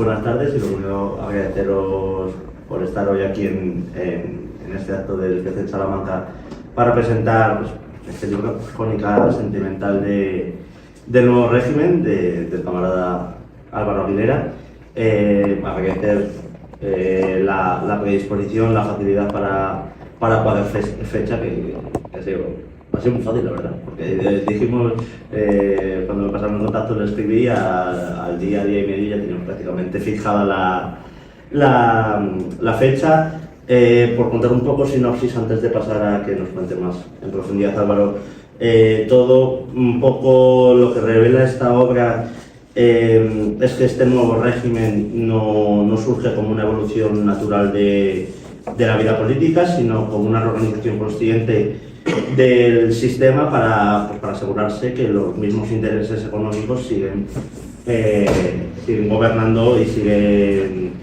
Buenas tardes y lo primero agradeceros por estar hoy aquí en este acto del CC Salamanca para presentar este libro, Crónica Sentimental del Nuevo Régimen, del camarada Álvaro Aguilera. Agradecer la predisposición, la facilidad para poder fecha, que ha sido muy fácil, la verdad, porque dijimos, cuando me pasaron el contacto le escribí, al día y medio ya teníamos prácticamente fijada la fecha. Por contar un poco sinopsis antes de pasar a que nos cuente más en profundidad Álvaro, todo un poco lo que revela esta obra es que este nuevo régimen no surge como una evolución natural de la vida política, sino como una reorganización consciente del sistema para asegurarse que los mismos intereses económicos siguen gobernando y siguen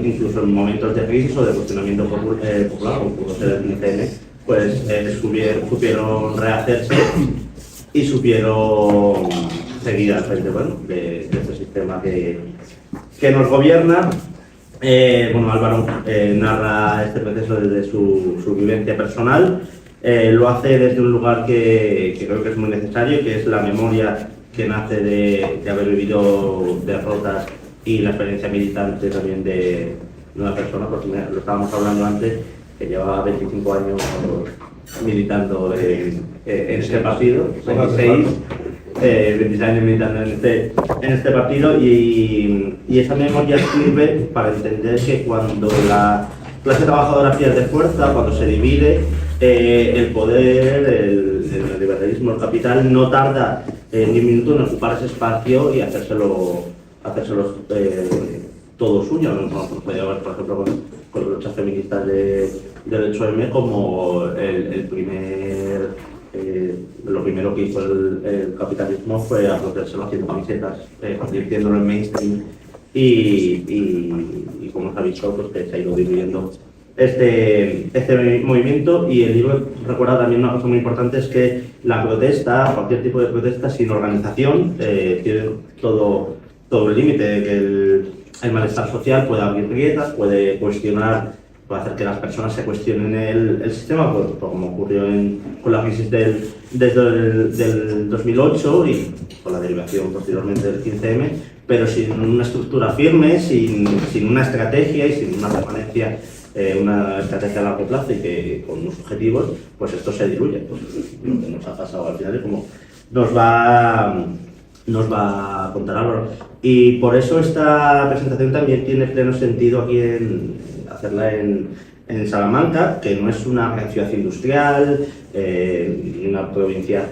incluso en momentos de crisis o de cuestionamiento popular, como pudo ser el 15N, pues supieron rehacerse y supieron seguir al frente de este sistema que nos gobierna. Álvaro narra este proceso desde su vivencia personal. Lo hace desde un lugar que creo que es muy necesario, que es la memoria que nace de haber vivido derrotas y la experiencia militante también de una persona, porque lo estábamos hablando antes, que llevaba 25 años militando en este partido, 26 años militando en este partido, y esa memoria sirve para entender que cuando la clase trabajadora pierde fuerza, cuando se divide, el poder, el liberalismo, el capital, no tarda ni un minuto en ocupar ese espacio y hacérselo todo suyo. Nos podía ver, por ejemplo, con las luchas feministas del 8M como lo primero que hizo el capitalismo fue apropiárselo haciendo camisetas, convirtiéndolo en mainstream y como os ha dicho, pues que se ha ido diluyendo este movimiento. Y el libro recuerda también una cosa muy importante, es que la protesta, cualquier tipo de protesta sin organización, tiene todo el límite de que el malestar social puede abrir grietas, puede hacer que las personas se cuestionen el sistema, pues, como ocurrió con la crisis del 2008 y con la derivación posteriormente del 15M, pero sin una estructura firme, sin una estrategia y sin una permanencia, una estrategia a largo plazo y que con unos objetivos, pues esto se diluye. Pues lo que nos ha pasado al final es como nos va a contar Álvaro. Y por eso esta presentación también tiene pleno sentido aquí hacerla en Salamanca, que no es una ciudad industrial, una provincia,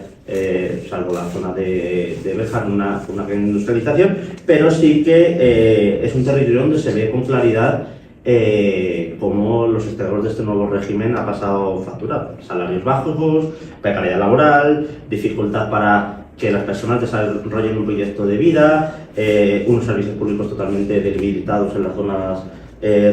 salvo la zona de Béjar, una gran industrialización, pero sí que es un territorio donde se ve con claridad cómo los estragos de este nuevo régimen ha pasado factura. Salarios bajos, precariedad laboral, dificultad para que las personas desarrollen un proyecto de vida, unos servicios públicos totalmente debilitados en las zonas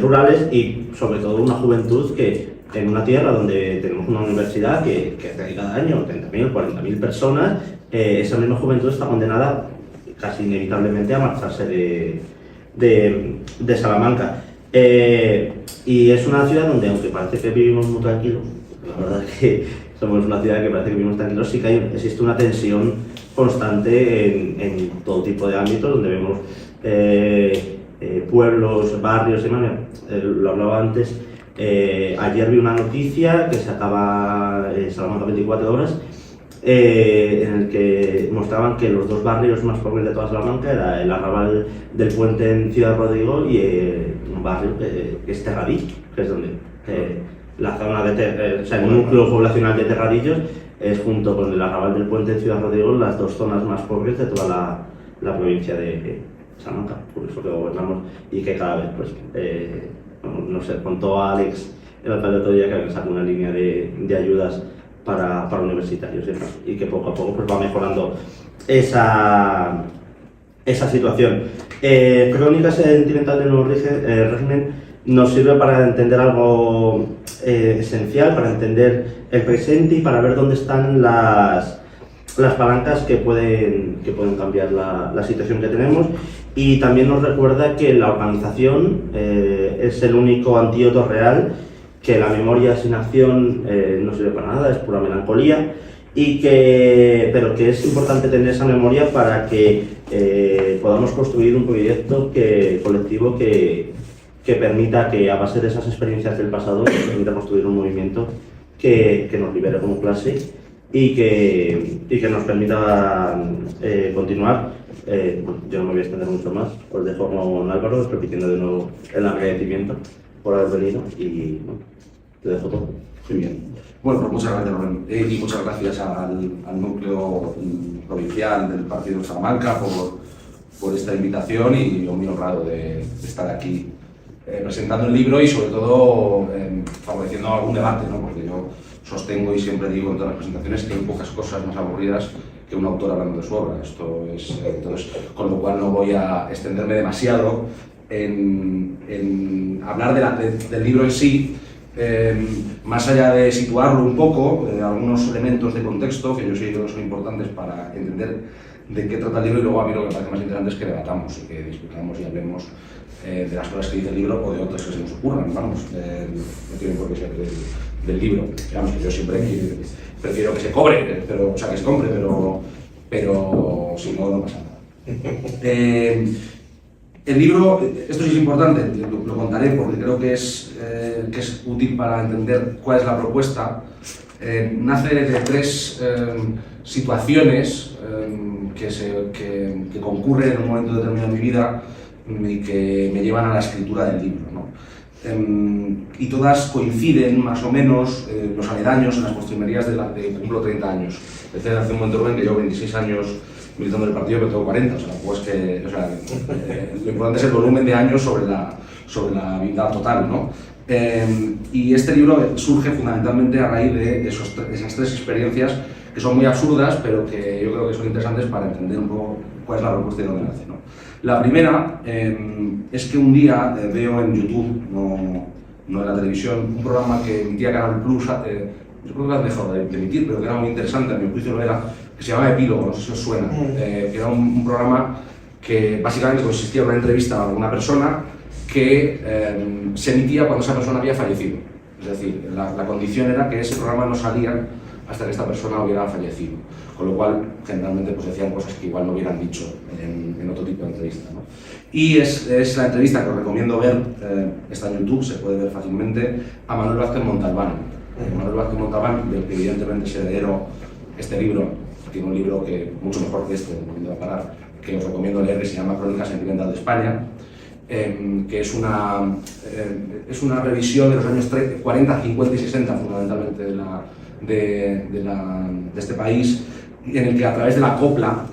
rurales y sobre todo una juventud que en una tierra donde tenemos una universidad que trae cada año 30.000 o 40.000 personas, esa misma juventud está condenada casi inevitablemente a marcharse de Salamanca. Y es una ciudad donde, aunque parece que vivimos muy tranquilos, la verdad es que somos una ciudad que parece que vivimos tranquilos, sí que existe una tensión constante en todo tipo de ámbitos, donde vemos pueblos, barrios y demás. Lo hablaba antes, ayer vi una noticia que sacaba Salamanca 24 horas, en el que mostraban que los dos barrios más pobres de toda Salamanca era el arrabal del Puente en Ciudad Rodrigo y un barrio que es Terradillo, que es donde la zona el núcleo poblacional de Terradillos es, junto con el arrabal del Puente en Ciudad Rodrigo, las dos zonas más pobres de toda la provincia de Salamanca, por eso que gobernamos, y que cada vez, pues, no sé, contó Alex, el alcalde de otro día, que sacó una línea de ayudas para universitarios y que poco a poco pues, va mejorando esa situación. Crónica Sentimental del Nuevo Régimen nos sirve para entender algo esencial, para entender el presente y para ver dónde están las palancas que pueden cambiar la situación que tenemos. y también nos recuerda que la organización es el único antídoto real, que la memoria sin acción no sirve para nada, es pura melancolía, pero que es importante tener esa memoria para que podamos construir un proyecto colectivo que permita que, a base de esas experiencias del pasado, nos permita construir un movimiento que nos libere como clase y que nos permita continuar. Yo no me voy a extender mucho más, os dejo con Álvaro, repitiendo de nuevo el agradecimiento por haber venido y bueno, te dejo todo. Muy bien. Bueno, pues muchas gracias, Rubén. Y muchas gracias al núcleo provincial del Partido de Salamanca por esta invitación, y yo muy honrado de estar aquí presentando el libro y sobre todo favoreciendo algún debate, ¿no? Porque yo sostengo y siempre digo en todas las presentaciones que hay pocas cosas más aburridas que un autor hablando de su obra. Entonces, con lo cual no voy a extenderme demasiado en hablar del libro en sí, más allá de situarlo un poco, algunos elementos de contexto que yo sí creo que son importantes para entender de qué trata el libro, y luego a mí lo que me parece más interesante es que debatamos y que discutamos y hablemos de las cosas que dice el libro o de otras que se nos ocurran, vamos, no tiene por qué ser del libro. Digamos que yo siempre prefiero que se cobre, o sea, que se compre, pero si no, no pasa nada. El libro, esto sí es importante, lo contaré porque creo que es útil para entender cuál es la propuesta. Nace de tres situaciones que concurren en un momento determinado de mi vida y que me llevan a la escritura del libro, ¿no? Y todas coinciden más o menos los aledaños en las postrimerías de cumplo 30 años. Desde hace un momento, Rubén, que llevo 26 años militando en el partido, pero tengo 40, lo importante es el volumen de años sobre la vida total, ¿no? Y este libro surge fundamentalmente a raíz de esas tres experiencias que son muy absurdas, pero que yo creo que son interesantes para entender un poco cuál es la propuesta y dónde nace, ¿no? La primera es que un día veo en YouTube, no en la televisión, un programa que emitía Canal Plus, yo creo que lo han dejado de emitir, pero que era muy interesante, a mi juicio lo era, que se llamaba Epílogo, no sé si os suena, que era un programa que básicamente consistía en una entrevista a una persona que se emitía cuando esa persona había fallecido. Es decir, la condición era que ese programa no salía hasta que esta persona hubiera fallecido, con lo cual generalmente pues decían cosas que igual no hubieran dicho en otro tipo de entrevista, ¿no? Y es la entrevista que os recomiendo ver, está en YouTube, se puede ver fácilmente, a Manuel Vázquez Montalbán. Manuel Vázquez Montalbán, del que evidentemente es heredero este libro, tiene un libro que mucho mejor que este, no va a parar, que os recomiendo leer, que se llama Crónica Sentimental de España, que es una revisión de los años 40, 50 y 60 fundamentalmente de este país, en el que a través de la copla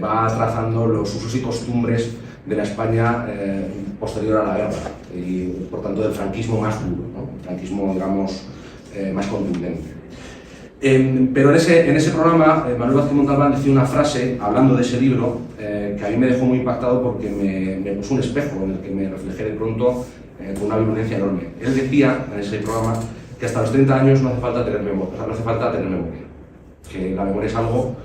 va trazando los usos y costumbres de la España posterior a la guerra y por tanto del franquismo más duro, ¿no? El franquismo, digamos, más contundente. Pero en ese programa Manuel Vázquez Montalbán decía una frase hablando de ese libro que a mí me dejó muy impactado porque me puso un espejo en el que me reflejé de pronto con una virulencia enorme. Él decía en ese programa que hasta los 30 años no hace falta tener memoria, que la memoria es algo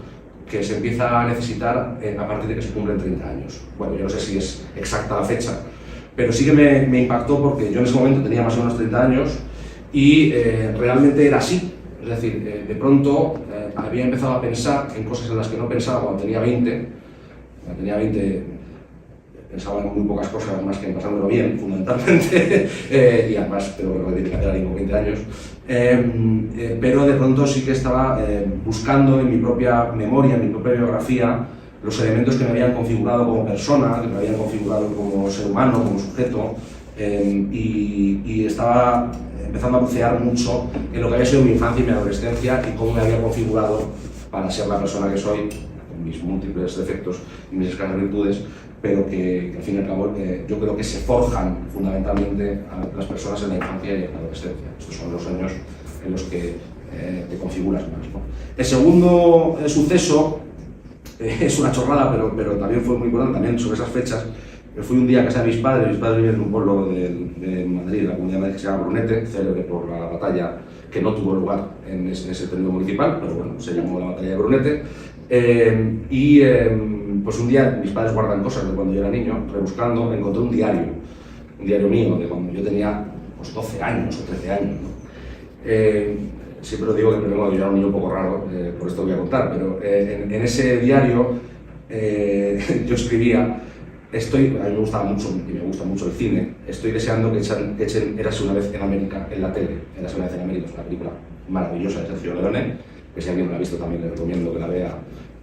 que se empieza a necesitar a partir de que se cumplen 30 años. Bueno, yo no sé si es exacta la fecha, pero sí que me impactó porque yo en ese momento tenía más o menos 30 años y realmente era así. Es decir, de pronto había empezado a pensar en cosas en las que no pensaba cuando tenía 20. Cuando tenía 20 pensaba en muy pocas cosas más que en pasármelo bien, fundamentalmente, y además tengo que dedicar a 20 años. Pero de pronto sí que estaba buscando en mi propia memoria, en mi propia biografía, los elementos que me habían configurado como persona, que me habían configurado como ser humano, como sujeto, y estaba empezando a bucear mucho en lo que había sido mi infancia y mi adolescencia y cómo me había configurado para ser la persona que soy, con mis múltiples defectos y mis escasas virtudes, pero que al fin y al cabo yo creo que se forjan fundamentalmente a las personas en la infancia y en la adolescencia. Estos son los años en los que te configuras más, ¿no? El segundo suceso es una chorrada, pero también fue muy importante, también sobre esas fechas. Fui un día a casa de mis padres viven en un pueblo de Madrid, la Comunidad de Madrid, que se llama Brunete, célebre por la batalla que no tuvo lugar en ese periodo municipal, pero bueno, se llamó la batalla de Brunete. Pues un día mis padres guardan cosas de cuando yo era niño, rebuscando, encontré un diario mío de cuando yo tenía pues, 12 años o 13 años, ¿no? Siempre lo digo que yo era un niño un poco raro, por esto voy a contar, pero en ese diario yo escribía, a mí me gustaba mucho y me gusta mucho el cine, estoy deseando que echen Érase una vez en América en la tele. Érase una vez en América es una película maravillosa de Sergio Leone, que si alguien no la ha visto también le recomiendo que la vea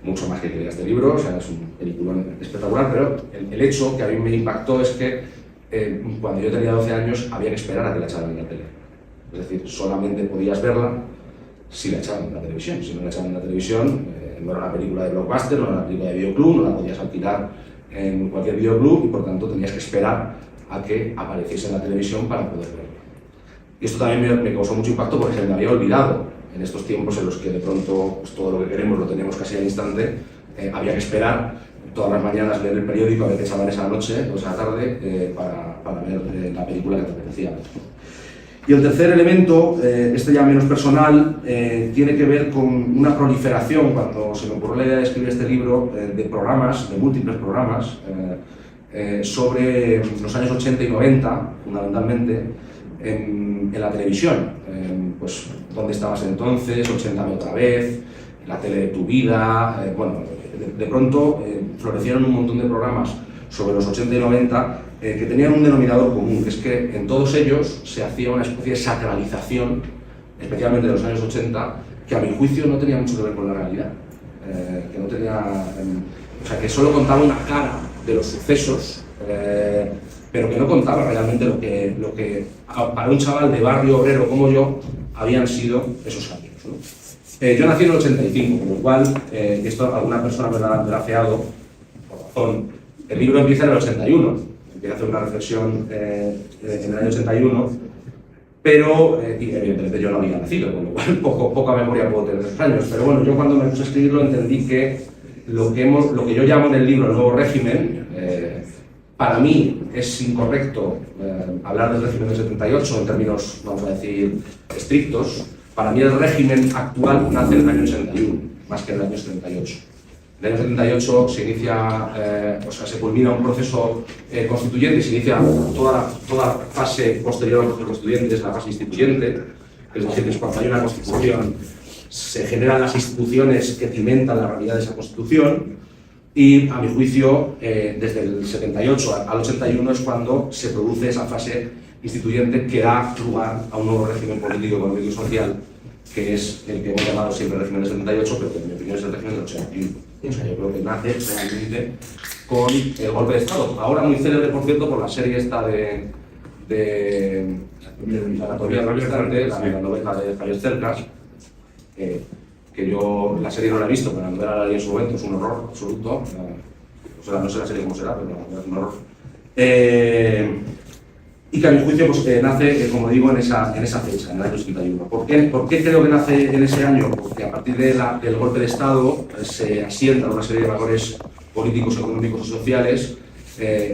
mucho más que lea este libro, o sea, es un peliculón espectacular, pero el hecho que a mí me impactó es que cuando yo tenía 12 años había que esperar a que la echaran en la tele. Es decir, solamente podías verla si la echaban en la televisión. Si no la echaban en la televisión, no era una película de blockbuster, no era una película de videoclub, no la podías alquilar en cualquier videoclub y por tanto tenías que esperar a que apareciese en la televisión para poder verla. Y esto también me causó mucho impacto porque se me había olvidado en estos tiempos en los que de pronto pues, todo lo que queremos lo tenemos casi al instante, había que esperar todas las mañanas leer el periódico a ver qué echaban esa noche o esa tarde para ver la película que te apetecía ver. Y el tercer elemento, este ya menos personal, tiene que ver con una proliferación, cuando se me ocurrió la idea de escribir este libro, de programas, de múltiples programas, sobre los años 80 y 90, fundamentalmente, en la televisión. Pues, ¿dónde estabas entonces? 80 otra vez, la tele de tu vida, bueno, de pronto florecieron un montón de programas sobre los 80 y 90 que tenían un denominador común, que es que en todos ellos se hacía una especie de sacralización, especialmente de los años 80, que a mi juicio no tenía mucho que ver con la realidad, que no tenía, o sea, que solo contaba una cara de los sucesos, pero que no contaba realmente lo que para un chaval de barrio obrero como yo habían sido esos años, ¿no? Yo nací en el 85, con lo cual, esto alguna persona me lo ha grafeado, por razón. El libro empieza en el 81, empieza a hacer una reflexión en el año 81, pero, y evidentemente yo no había nacido, con lo cual poca memoria puedo tener de esos años, pero bueno, yo cuando me puse a escribirlo entendí que lo que yo llamo en el libro el nuevo régimen, para mí es incorrecto hablar del régimen del 78 en términos, vamos a decir, estrictos. Para mí el régimen actual nace en el año 81, más que en el año 78. En el año 78 se inicia, se culmina un proceso constituyente y se inicia toda la fase posterior al proceso constituyente, es la fase instituyente, es decir, es cuando hay una constitución, se generan las instituciones que cimentan la realidad de esa constitución y, a mi juicio, desde el 78 al 81 es cuando se produce esa fase instituyente que da lugar a un nuevo régimen político, económico y social, que es el que hemos llamado siempre régimen del 78, pero que en mi opinión es el régimen del 81. O sea, yo creo que nace realmente con el golpe de Estado. Ahora muy célebre, por cierto, por la serie esta de la anatomía del restaurante, la novela de Javier Cercas, que yo la serie no la he visto, pero la novela la leí en su momento, es un horror absoluto. O sea, no sé la serie cómo será, pero es un horror. Y que a mi juicio pues, nace, como digo, en esa fecha, en el año 81. ¿Por qué creo que nace en ese año? Porque a partir del golpe de Estado se asientan una serie de valores políticos, económicos y sociales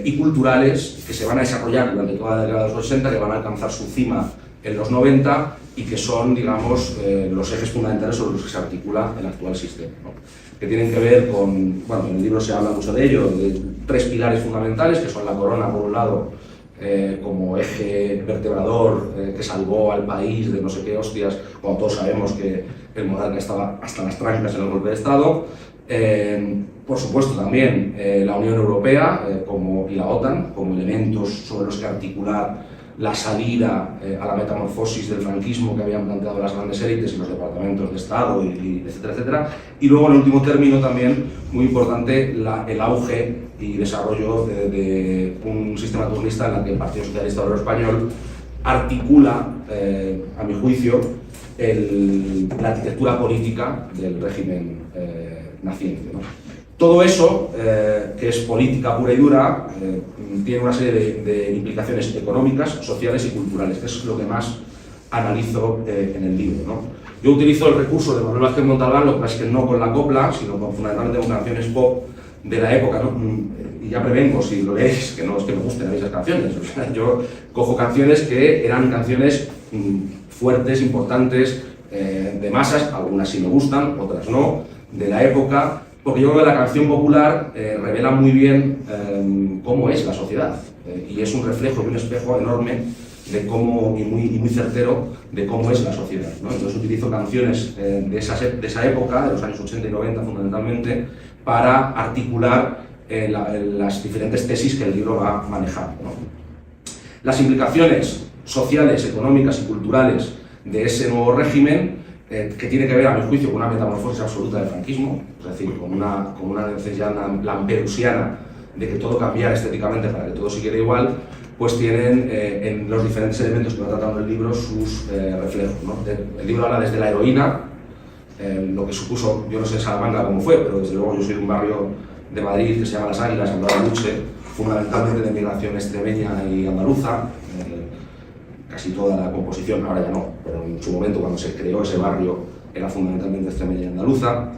y culturales que se van a desarrollar durante toda la década de los 80, que van a alcanzar su cima en los 90 y que son, digamos, los ejes fundamentales sobre los que se articula el actual sistema, ¿no? Que tienen que ver con, bueno, en el libro se habla mucho de ello, de tres pilares fundamentales, que son la corona, por un lado, como eje vertebrador que salvó al país de no sé qué hostias, cuando todos sabemos que el monarca estaba hasta las trancas en el golpe de Estado. Por supuesto también la Unión Europea y la OTAN como elementos sobre los que articular la salida a la metamorfosis del franquismo que habían planteado las grandes élites y los departamentos de Estado, etcétera, etcétera. Y luego, en último término, también muy importante el auge y desarrollo de un sistema turnista en el que el Partido Socialista Obrero Español articula, a mi juicio, la arquitectura política del régimen naciente, ¿no? Todo eso, que es política pura y dura, tiene una serie de implicaciones económicas, sociales y culturales, que es lo que más analizo en el libro, ¿no? Yo utilizo el recurso de Manuel Vázquez Montalbán, lo que pasa es que no con la copla, sino fundamentalmente con canciones pop de la época, ¿no? Y ya prevengo, si lo leéis, que no es que me gusten a mí esas canciones. O sea, yo cojo canciones que eran canciones fuertes, importantes, de masas, algunas sí me gustan, otras no, de la época, porque yo creo que la canción popular revela muy bien cómo es la sociedad, y es un reflejo y un espejo enorme de cómo, y muy certero de cómo es la sociedad, ¿no? Entonces utilizo canciones de esa época, de los años 80 y 90 fundamentalmente, para articular las diferentes tesis que el libro va manejando, ¿no? Las implicaciones sociales, económicas y culturales de ese nuevo régimen, que tiene que ver, a mi juicio, con una metamorfosis absoluta del franquismo, es decir, con una necesidad lampedusiana de que todo cambiara estéticamente para que todo siguiera igual, pues tienen en los diferentes elementos que va tratando el libro sus reflejos, ¿no? El libro habla desde la heroína, lo que supuso, yo no sé en Salamanca cómo fue, pero desde luego yo soy de un barrio de Madrid que se llama Las Águilas, Andaluce, fundamentalmente de migración extremeña y andaluza, casi toda la composición, ahora ya no, pero en su momento cuando se creó ese barrio era fundamentalmente extremeña y andaluza.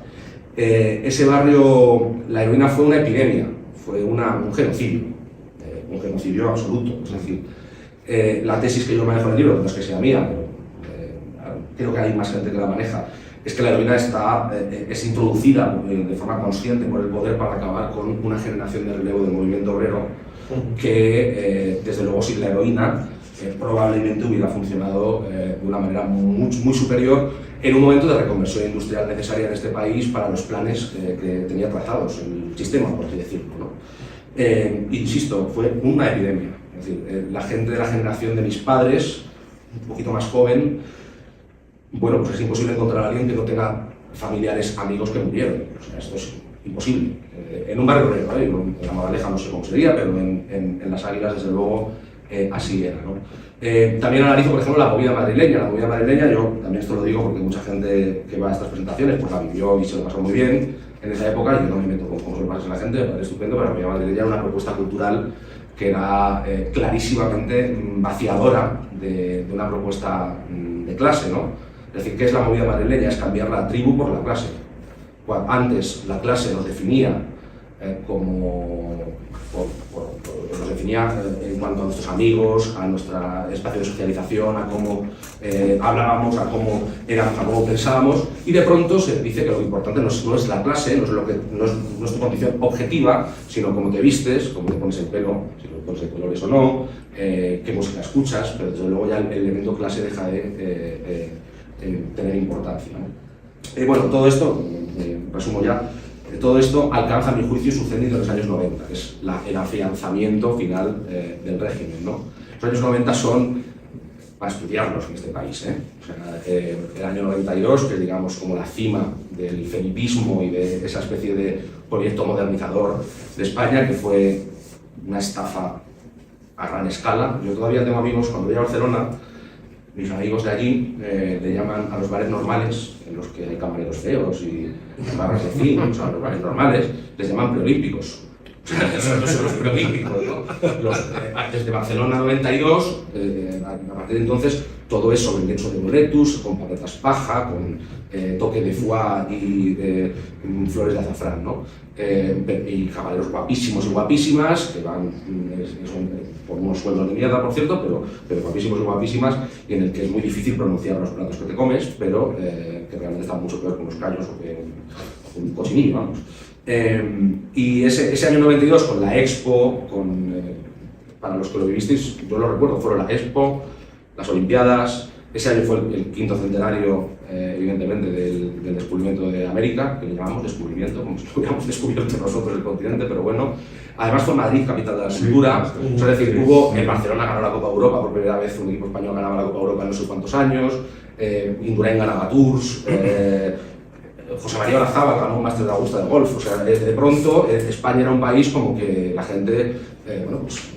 Ese barrio, la heroína fue una epidemia, fue un genocidio absoluto, es decir, la tesis que yo manejo en el libro, no es que sea mía, pero creo que hay más gente que la maneja, es que la heroína es introducida de forma consciente por el poder para acabar con una generación de relevo del movimiento obrero que, desde luego, sin la heroína probablemente hubiera funcionado de una manera muy superior en un momento de reconversión industrial necesaria en este país para los planes que tenía trazados el sistema, por así decirlo, ¿no? Insisto, fue una epidemia. Es decir, la gente de la generación de mis padres, un poquito más joven, bueno, pues es imposible encontrar a alguien que no tenga familiares, amigos que murieron. O sea, esto es imposible. En un barrio obrero, en La Moraleja no sé cómo sería, pero en Las Águilas, desde luego, así era, ¿no? También analizo, por ejemplo, la movida madrileña. La movida madrileña, yo también esto lo digo porque mucha gente que va a estas presentaciones pues la vivió y se lo pasó muy bien en esa época. Yo no me meto con cómo se lo pasa a la gente, me parece estupendo, pero la movida madrileña era una propuesta cultural que era clarísimamente vaciadora de una propuesta de clase, ¿no? Es decir, ¿qué es la movida madrileña? Es cambiar la tribu por la clase. Antes la clase nos definía nos definía en cuanto a nuestros amigos, a nuestro espacio de socialización, a cómo hablábamos, a cómo éramos, a cómo pensábamos, y de pronto se dice que lo importante no es la clase, no es tu condición objetiva, sino cómo te vistes, cómo te pones el pelo, si lo pones de colores o no, qué música escuchas, pero desde luego ya el elemento clase deja de tener importancia, ¿no? Bueno, todo esto, resumo ya, todo esto alcanza, a mi juicio, su cenit en los años 90, que es el afianzamiento final del régimen, ¿no? Los años 90 son para estudiarlos en este país, ¿eh? O sea, el año 92, que es, digamos, como la cima del felipismo y de esa especie de proyecto modernizador de España, que fue una estafa a gran escala. Yo todavía tengo amigos, cuando voy a Barcelona, mis amigos de allí le llaman a los bares normales, en los que hay camareros feos y barras de fin, o sea, los bares normales, les llaman preolímpicos. Esos son los preolímpicos, ¿no? Desde Barcelona 92, a partir de entonces, todo es sobre el lecho de boletus, con paletas paja, con toque de foie y flores de azafrán, ¿no? Y caballeros guapísimos y guapísimas, que van son por unos sueldos de mierda, por cierto, pero guapísimos y guapísimas, y en el que es muy difícil pronunciar los platos que te comes, pero que realmente están mucho peor que unos callos o que un cochinillo, vamos. Y ese año 92, con la Expo, para los que lo vivisteis, yo lo recuerdo, fueron la Expo, las Olimpiadas. Ese año fue el quinto centenario, evidentemente, del descubrimiento de América, que le llamamos descubrimiento, como si lo hubiéramos descubierto nosotros el continente, pero bueno. Además fue Madrid, capital de la cultura, es decir, el Barcelona ganó la Copa Europa por primera vez, un equipo español ganaba la Copa Europa en no sé cuántos años, Indurain ganaba Tours, José María Olazábal ganó un máster de Augusta de golf. O sea, de pronto España era un país como que la gente, bueno, pues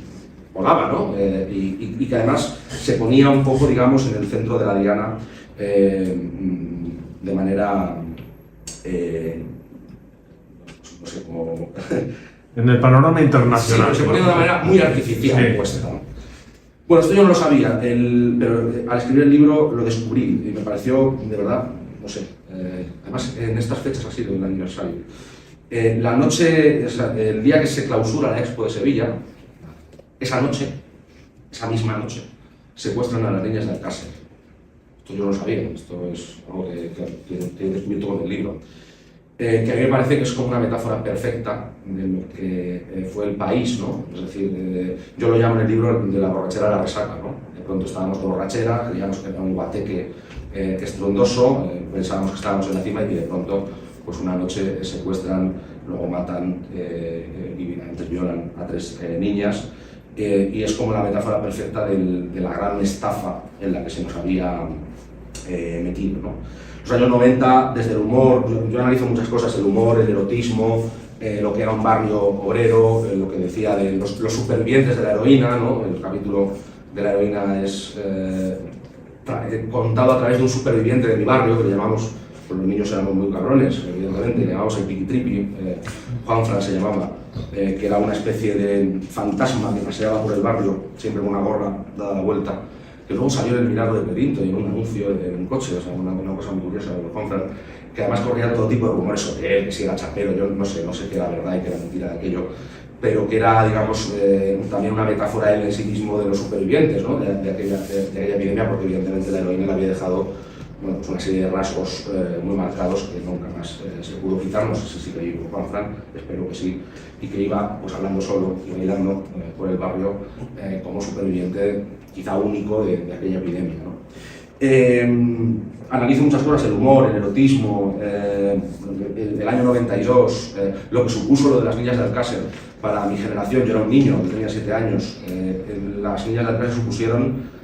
volaba, ¿no? Y que además se ponía un poco, digamos, en el centro de la diana de manera, no sé, como... En el panorama internacional. Sí, se ponía de una manera muy artificial, puesta, ¿no? Bueno, esto yo no lo sabía, pero al escribir el libro lo descubrí y me pareció, de verdad, no sé, además en estas fechas ha sido el aniversario. La noche, el día que se clausura la Expo de Sevilla, esa misma noche, secuestran a las niñas de Alcácer. Esto yo no lo sabía, esto es algo que he descubierto con el libro. que a mí me parece que es como una metáfora perfecta de lo que fue el país, ¿no? Es decir, yo lo llamo en el libro de la borrachera a la resaca, ¿no? De pronto estábamos de borrachera, creíamos que era un guateque estruendoso, pensábamos que estábamos en la cima y que de pronto, pues una noche secuestran, luego matan y antes violan a 3 niñas, y es como la metáfora perfecta de la gran estafa en la que se nos había metido, ¿no? Los años 90, desde el humor, yo analizo muchas cosas, el humor, el erotismo, lo que era un barrio obrero, lo que decía de los supervivientes de la heroína, ¿no? El capítulo de la heroína es contado a través de un superviviente de mi barrio, que le llamamos, pues los niños éramos muy cabrones, evidentemente, le llamamos el Piquitripi, Juanfran se llamaba, que era una especie de fantasma que paseaba por el barrio, siempre con una gorra dada la vuelta, que luego salió en el Milagro de Pedinto y en un anuncio en un coche, o sea, una cosa muy curiosa de Juanfran, que además corría todo tipo de rumores sobre él, que si era chapero, yo no sé qué era verdad y qué era mentira de aquello, pero que era, digamos, también una metáfora él en sí mismo de los supervivientes, ¿no? de aquella epidemia, porque evidentemente la heroína le había dejado, bueno, pues una serie de rasgos muy marcados que nunca más se pudo quitar. No sé si sigue vivo Juanfran, espero que sí, y que iba pues hablando solo y bailando por el barrio como superviviente quizá único de aquella epidemia, ¿no? Analizo muchas cosas, el humor, el erotismo, el año 92, lo que supuso lo de las niñas de Alcácer para mi generación. Yo era un niño, yo tenía 7 años, las niñas de Alcácer supusieron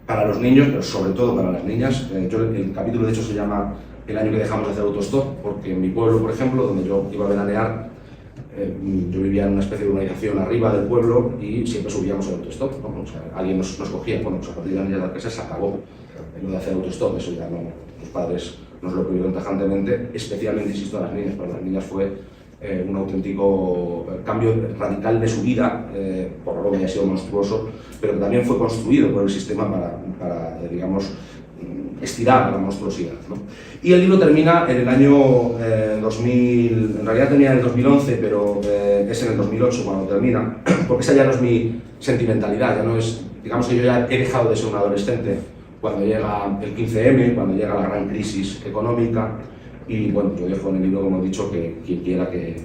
para los niños, pero sobre todo para las niñas. El capítulo de hecho se llama El año que dejamos de hacer autostop, porque en mi pueblo, por ejemplo, donde yo iba a veranear, yo vivía en una especie de urbanización arriba del pueblo y siempre subíamos el autostop, ¿no? O sea, alguien nos cogía, bueno, pues a partir de las niñas de Alcácer se acabó lo de hacer autostop, eso ya no, los padres nos lo prohibieron tajantemente, especialmente, insisto, a las niñas. Para las niñas fue un auténtico cambio radical de su vida, por lo que haya sido monstruoso, pero que también fue construido por el sistema para digamos, estirar la monstruosidad, ¿no? Y el libro termina en el año 2000, en realidad termina en el 2011, pero es en el 2008 cuando termina, porque esa ya no es mi sentimentalidad, ya no es, digamos que yo ya he dejado de ser un adolescente cuando llega el 15M, cuando llega la gran crisis económica, y bueno, yo dejo en el libro, como he dicho, que quien quiera que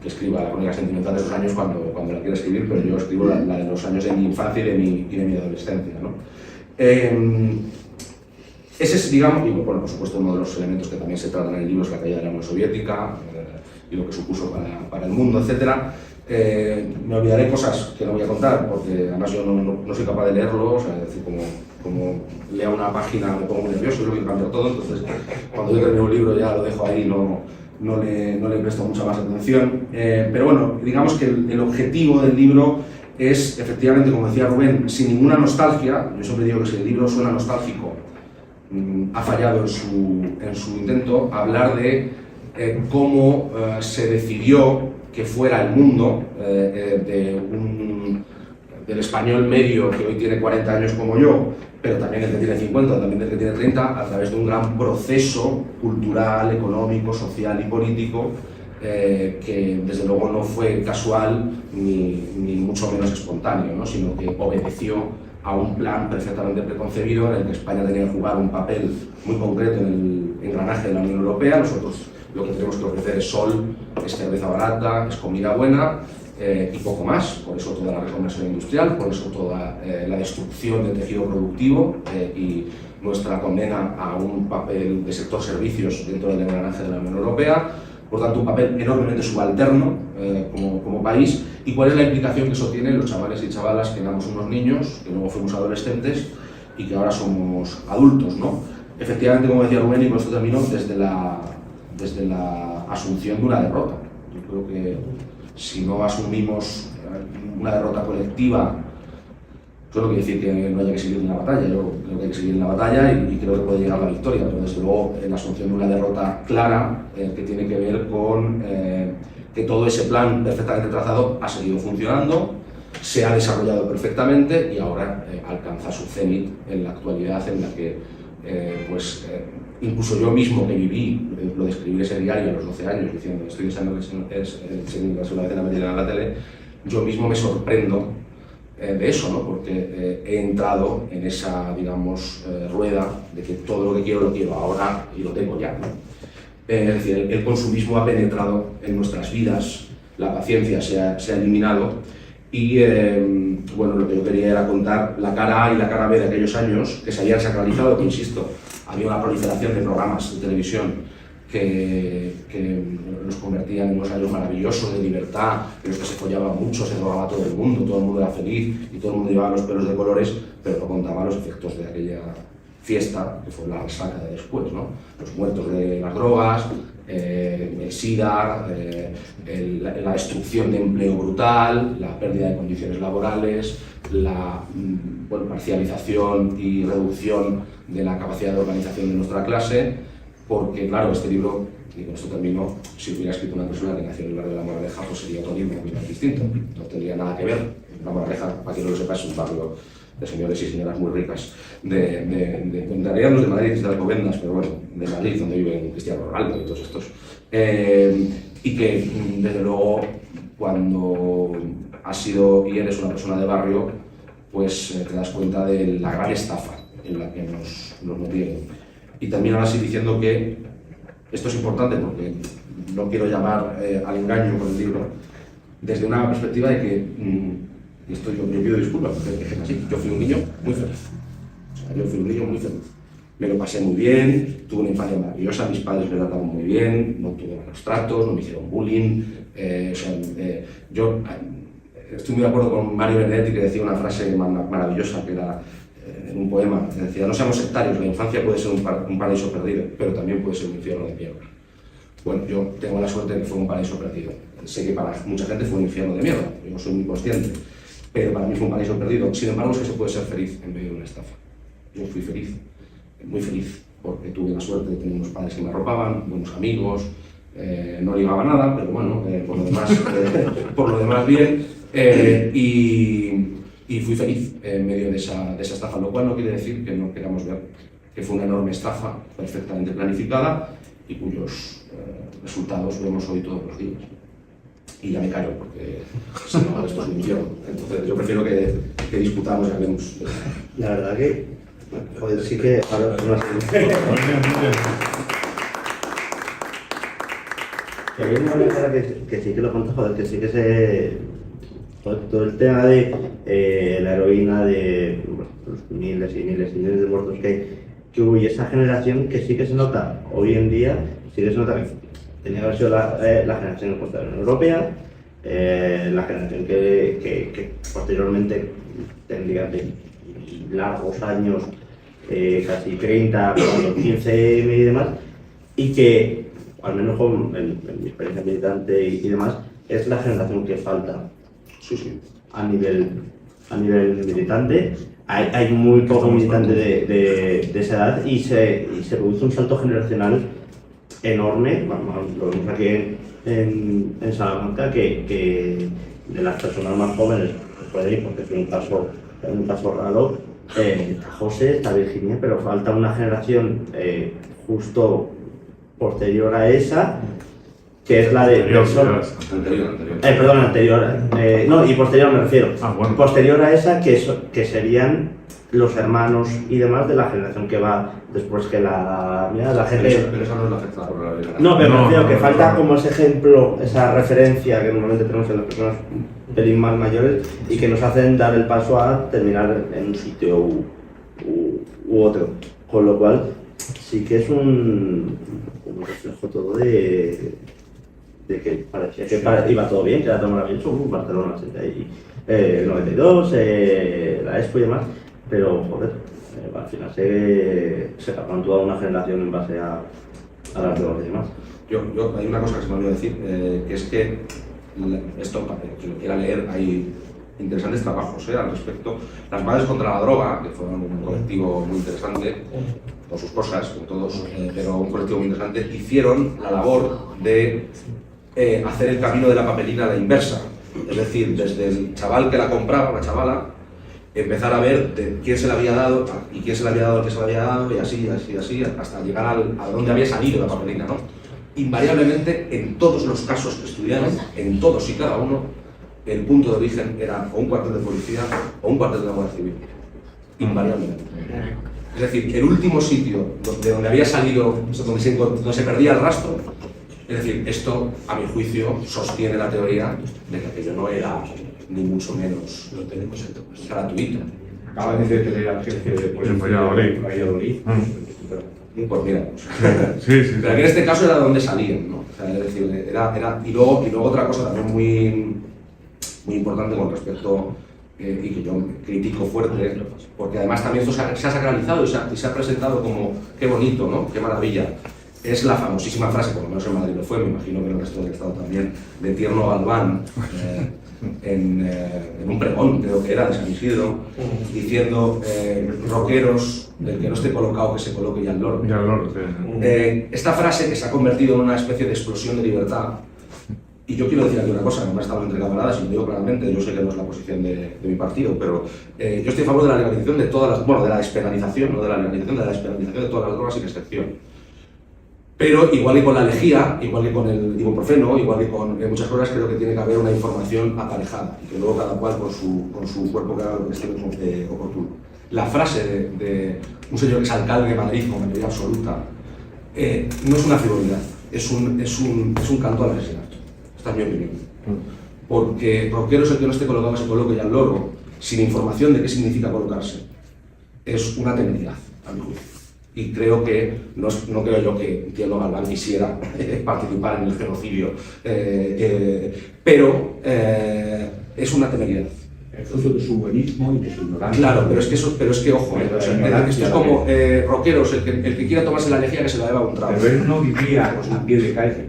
escriba la crónica sentimental de esos años cuando la quiera escribir, pero yo escribo la de los años de mi infancia y de mi adolescencia, ¿no? Ese es, digamos, y bueno, por supuesto, uno de los elementos que también se tratan en el libro es la caída de la Unión Soviética y lo que supuso para el mundo, etc. Me olvidaré cosas que no voy a contar, porque además yo no soy capaz de leerlo, o sea, es decir, como lea una página me pongo muy nervioso, yo lo que cambio todo, entonces cuando yo termino un libro ya lo dejo ahí, no le presto mucha más atención. Pero bueno, digamos que el objetivo del libro es, efectivamente, como decía Rubén, sin ninguna nostalgia. Yo siempre digo que si el libro suena nostálgico, ha fallado en su intento, hablar de cómo se decidió que fuera el mundo del español medio que hoy tiene 40 años como yo, pero también el que tiene 50, también el que tiene 30, a través de un gran proceso cultural, económico, social y político que desde luego no fue casual ni mucho menos espontáneo, ¿no? Sino que obedeció a un plan perfectamente preconcebido en el que España tenía que jugar un papel muy concreto en el engranaje de la Unión Europea. Nosotros lo que tenemos que ofrecer es sol, es cerveza barata, es comida buena y poco más. Por eso toda la reconversión industrial, por eso toda la destrucción del tejido productivo y nuestra condena a un papel de sector servicios dentro del engranaje de la Unión Europea. Por tanto, un papel enormemente subalterno como país. ¿Y cuál es la implicación que eso tiene en los chavales y chavalas que éramos unos niños, que luego fuimos adolescentes y que ahora somos adultos, ¿no? Efectivamente, como decía Rubén, y con esto termino, desde la asunción de una derrota. Yo creo que si no asumimos una derrota colectiva, yo no quiero decir que no haya que seguir en la batalla, yo creo que hay que seguir en la batalla y creo que puede llegar a la victoria, pero desde luego la asunción de una derrota clara que tiene que ver con que todo ese plan perfectamente trazado ha seguido funcionando, se ha desarrollado perfectamente y ahora alcanza su cenit en la actualidad en la que incluso yo mismo que viví, lo de escribir ese diario a los 12 años diciendo estoy deseando que la segunda vez me tiren a la tele, yo mismo me sorprendo de eso, ¿no? Porque he entrado en esa, digamos, rueda de que todo lo que quiero lo quiero ahora y lo tengo ya, ¿no? Es decir, el consumismo ha penetrado en nuestras vidas, la paciencia se ha eliminado y bueno, lo que yo quería era contar la cara A y la cara B de aquellos años que se habían sacralizado, que insisto, había una proliferación de programas de televisión que nos convertían en unos años maravillosos de libertad, en los que se follaba mucho, se drogaba todo el mundo era feliz y todo el mundo llevaba los pelos de colores, pero no contaba los efectos de aquella fiesta, que fue la resaca de después, ¿no? Los muertos de las drogas, el SIDA, la destrucción de empleo brutal, la pérdida de condiciones laborales, la parcialización y reducción de la capacidad de organización de nuestra clase, porque, claro, este libro, y con esto termino, si hubiera escrito una persona que nació en el barrio de La Moraleja, pues sería otro libro muy distinto, no tendría nada que ver. La Moraleja, para quien no lo sepa, es un barrio de señores y señoras muy ricas, en realidad no es de Madrid, es de Alcobendas, pero bueno, de Madrid, donde viven Cristiano Ronaldo y todos estos. Y que, desde luego, cuando has sido y eres una persona de barrio, pues te das cuenta de la gran estafa en la que nos metieron. Y también ahora sí diciendo que esto es importante porque no quiero llamar al engaño con el libro, desde una perspectiva de que esto yo pido disculpas, porque es así. Yo fui un niño muy feliz. Me lo pasé muy bien, tuve una infancia maravillosa, mis padres me trataban muy bien, no tuve malos tratos, no me hicieron bullying. Yo estoy muy de acuerdo con Mario Benedetti, que decía una frase maravillosa, que era en un poema, que decía: no seamos sectarios, la infancia puede ser un paraíso perdido, pero también puede ser un infierno de mierda. Bueno, yo tengo la suerte de que fue un paraíso perdido. Sé que para mucha gente fue un infierno de mierda, yo no soy muy consciente. Pero para mí fue un paraíso perdido. Sin embargo, es que se puede ser feliz en medio de una estafa. Yo fui feliz, muy feliz, porque tuve la suerte de tener unos padres que me arropaban, buenos amigos, no ligaba nada, pero bueno, por lo demás bien, y fui feliz en medio de esa estafa, lo cual no quiere decir que no queramos ver que fue una enorme estafa perfectamente planificada y cuyos resultados vemos hoy todos los días. Y ya me callo, porque si no, esto es un infierno. Entonces, yo prefiero que discutamos y hablemos. La verdad que, joder, sí que ahora que hay una manera que sí que lo cuenta, joder, que sí que todo el tema de la heroína, de los miles y miles y miles de muertos que hubo, y esa generación que sí que se nota hoy en día, sí que se nota que tenía que haber sido la generación que contra la Unión Europea, la generación que posteriormente tendría largos años, casi 30, 15 y demás, y que, al menos en mi experiencia militante y demás, es la generación que falta. Sí. A nivel militante. Hay muy poco militante de esa edad y se produce un salto generacional enorme. Lo vemos aquí en Salamanca, que de las personas más jóvenes puede ir, porque es un caso raro. Está José, está Virginia, pero falta una generación justo posterior a esa, que es la de... Anterior. No, y posterior me refiero. Bueno. Posterior a esa, que serían los hermanos y demás de la generación que va después, que la gente... Pero esa no es la afectada por la vida. No, pero me refiero que falta como ese ejemplo, esa referencia que normalmente tenemos en las personas un pelín más mayores y que nos hacen dar el paso a terminar en un sitio u otro. Con lo cual, sí que es un reflejo todo de que parecía que iba todo bien, que era todo maravilloso, Barcelona, el 92, la Expo y demás, pero joder, al final se acaban toda una generación en base a las drogas y demás. Hay una cosa que se me olvidó decir, que es que esto, para quien lo quiera leer, hay interesantes trabajos al respecto. Las Madres contra la Droga, que fueron un colectivo muy interesante, con sus cosas, con todos, pero un colectivo muy interesante, hicieron la labor de hacer el camino de la papelina a la inversa. Es decir, desde el chaval que la compraba, la chavala, empezar a ver de quién se la había dado y quién se la había dado, qué se la había dado, y así, hasta llegar a donde había salido la papelina, ¿no? Invariablemente, en todos los casos que estudiaron, en todos y cada uno, el punto de origen era o un cuartel de policía o un cuartel de la Guardia Civil. Invariablemente. Es decir, el último sitio de donde había salido, donde se perdía el rastro, es decir, esto, a mi juicio, sostiene la teoría de que aquello no era ni mucho menos gratuito. Acaba de tener la agencia de En Valladolid. Valladolid. Pues mira, Sí, sí. pero en este caso era donde salían, ¿no? O sea, es decir, y luego otra cosa también muy importante con respecto, y que yo critico fuerte, porque además también esto se ha sacralizado y se ha presentado como qué bonito, ¿no? Qué maravilla. Es la famosísima frase, por lo menos en Madrid lo fue, me imagino que en el resto del Estado también, de Tierno Galván, en un pregón, creo que era, de San Isidro, diciendo, rockeros, el que no esté colocado, que se coloque ya el loro. Ya lo sé. Esta frase que se ha convertido en una especie de explosión de libertad, y yo quiero decir aquí una cosa, no me estamos entre camaradas y lo digo claramente, yo sé que no es la posición de mi partido, pero yo estoy a favor de la legalización de todas las, bueno, de la despenalización, no de la legalización, de la despenalización de todas las drogas sin excepción. Pero igual que con la lejía, igual que con el ibuprofeno, igual que con muchas cosas, creo que tiene que haber una información aparejada y que luego cada cual con su cuerpo que haga lo que estime oportuno. La frase de un señor que es alcalde de Madrid con mayoría absoluta no es una frivolidad, es un canto al asesinato. Esta es mi opinión. Porque rockero es el que no esté colocado, que se coloque ya el loro, sin información de qué significa colocarse. Es una temeridad, a mi juicio. Y creo que, no creo yo que Tierno Galván quisiera participar en el genocidio, pero es una temeridad. El fruto de su buenismo y de su ignorancia. Claro, pero es que ojo, o sea, esto es como rockeros, el que quiera tomarse la lejía que se la beba un trago. Pero él no vivía a pie de calle.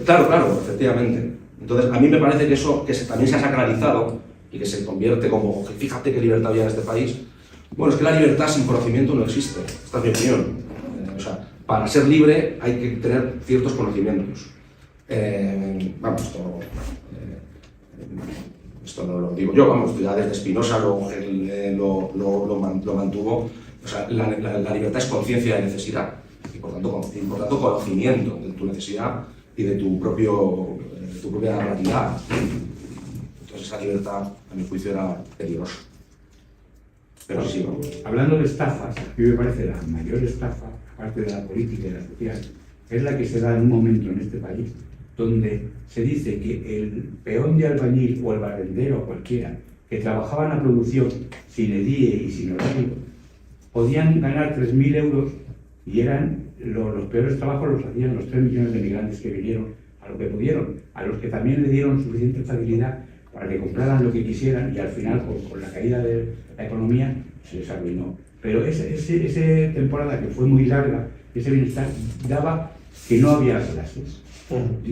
Claro, efectivamente. Entonces, a mí me parece que eso también se ha sacralizado y que se convierte como, fíjate qué libertad había en este país. Bueno, es que la libertad sin conocimiento no existe, esta es mi opinión. O sea, para ser libre hay que tener ciertos conocimientos. Esto no lo digo yo, vamos, ya desde Spinoza lo mantuvo. O sea, la libertad es conciencia de necesidad y por tanto conocimiento de tu necesidad y de tu propia realidad. Entonces esa libertad, a mi juicio, era peligrosa. Pero sí, vamos. Hablando de estafas, a mí me parece la mayor estafa, aparte de la política y la social, es la que se da en un momento en este país donde se dice que el peón de albañil o el barrendero o cualquiera que trabajaba en la producción sin EDIE y sin horario podían ganar 3.000 euros y eran los peores trabajos los hacían los 3 millones de migrantes que vinieron a lo que pudieron, a los que también le dieron suficiente facilidad para que compraran lo que quisieran y al final con la caída de la economía se les arruinó. Pero esa temporada que fue muy larga, ese bienestar daba que no había clases.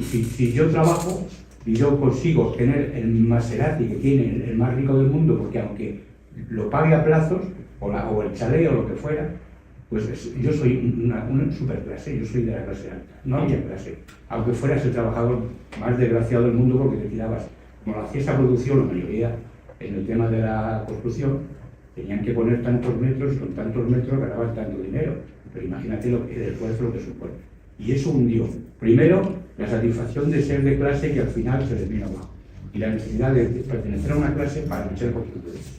Si yo trabajo y yo consigo tener el Maserati que tiene el más rico del mundo, porque aunque lo pague a plazos, o el chalet o lo que fuera, pues yo soy una superclase, yo soy de la clase alta. No había clase, aunque fueras el trabajador más desgraciado del mundo porque te tirabas. Como hacía esa producción, la mayoría en el tema de la construcción, tenían que poner tantos metros y con tantos metros ganaban tanto dinero. Pero imagínate el esfuerzo lo que supone. Y eso hundió. Primero, la satisfacción de ser de clase que al final se les vino abajo. Y la necesidad de pertenecer a una clase para luchar por tu derecho.